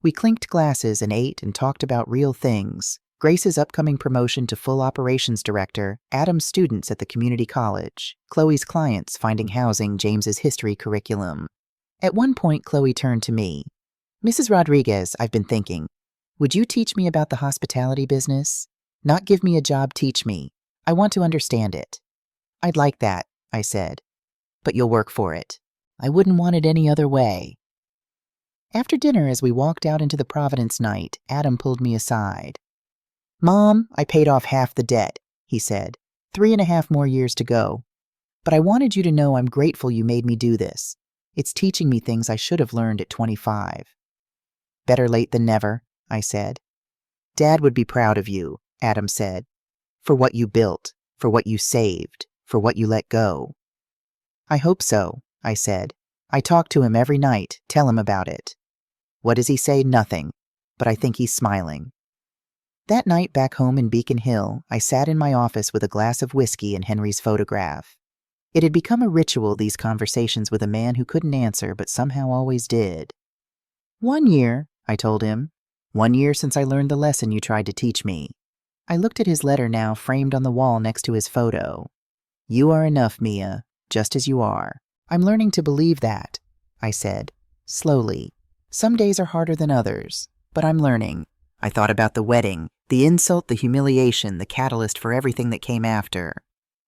We clinked glasses and ate and talked about real things, Grace's upcoming promotion to full operations director, Adam's students at the community college, Chloe's clients finding housing, James's history curriculum. At one point, Chloe turned to me. Mrs. Rodriguez, I've been thinking, would you teach me about the hospitality business? Not give me a job, teach me. I want to understand it. I'd like that, I said. But you'll work for it. I wouldn't want it any other way. After dinner, as we walked out into the Providence night, Adam pulled me aside. Mom, I paid off half the debt, he said. 3.5 more years to go. But I wanted you to know I'm grateful you made me do this. It's teaching me things I should have learned at 25. Better late than never, I said. Dad would be proud of you, Adam said. For what you built, for what you saved, for what you let go. I hope so, I said. I talk to him every night, tell him about it. What does he say? Nothing, but I think he's smiling. That night back home in Beacon Hill, I sat in my office with a glass of whiskey and Henry's photograph. It had become a ritual, these conversations with a man who couldn't answer but somehow always did. 1 year, I told him. 1 year since I learned the lesson you tried to teach me. I looked at his letter now framed on the wall next to his photo. You are enough, Mia, just as you are. I'm learning to believe that, I said, slowly. Some days are harder than others, but I'm learning. I thought about the wedding, the insult, the humiliation, the catalyst for everything that came after.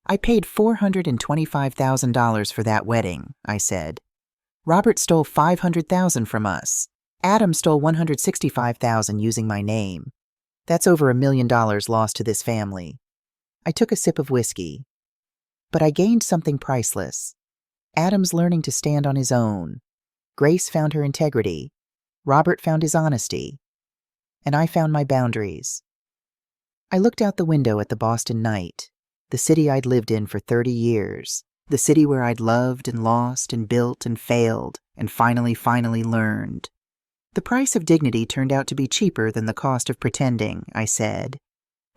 I paid $425,000 for that wedding, I said. Robert stole $500,000 from us. Adam stole $165,000 using my name. That's over $1 million lost to this family. I took a sip of whiskey. But I gained something priceless. Adam's learning to stand on his own. Grace found her integrity. Robert found his honesty. And I found my boundaries. I looked out the window at the Boston night, the city I'd lived in for 30 years, the city where I'd loved and lost and built and failed and finally learned. The price of dignity turned out to be cheaper than the cost of pretending, I said.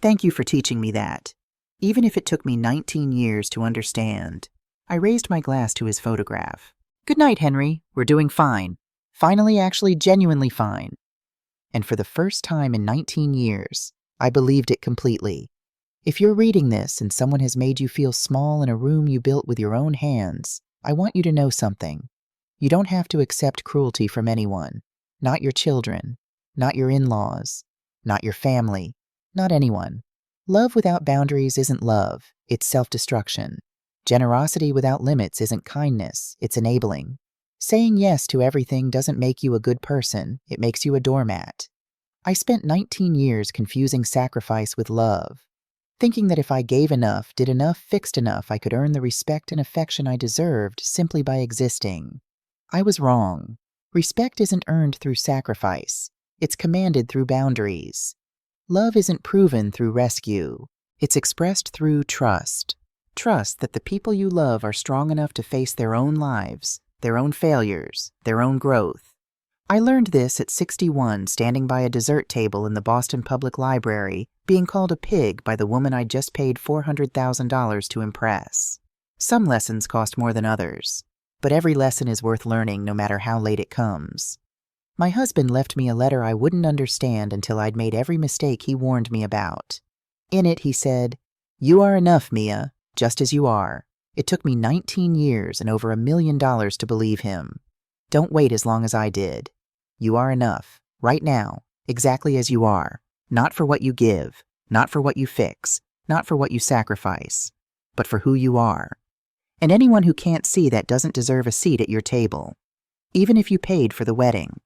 Thank you for teaching me that, even if it took me 19 years to understand. I raised my glass to his photograph. Good night, Henry. We're doing fine. Finally, actually, genuinely fine. And for the first time in 19 years, I believed it completely. If you're reading this and someone has made you feel small in a room you built with your own hands, I want you to know something. You don't have to accept cruelty from anyone. Not your children, not your in-laws, not your family, not anyone. Love without boundaries isn't love, it's self-destruction. Generosity without limits isn't kindness, it's enabling. Saying yes to everything doesn't make you a good person, it makes you a doormat. I spent 19 years confusing sacrifice with love, thinking that if I gave enough, did enough, fixed enough, I could earn the respect and affection I deserved simply by existing. I was wrong. Respect isn't earned through sacrifice. It's commanded through boundaries. Love isn't proven through rescue. It's expressed through trust. Trust that the people you love are strong enough to face their own lives, their own failures, their own growth. I learned this at 61, standing by a dessert table in the Boston Public Library, being called a pig by the woman I'd just paid $400,000 to impress. Some lessons cost more than others, but every lesson is worth learning no matter how late it comes. My husband left me a letter I wouldn't understand until I'd made every mistake he warned me about. In it, he said, "You are enough, Mia, just as you are." It took me 19 years and over $1 million to believe him. Don't wait as long as I did. You are enough, right now, exactly as you are. Not for what you give, not for what you fix, not for what you sacrifice, but for who you are. And anyone who can't see that doesn't deserve a seat at your table, even if you paid for the wedding.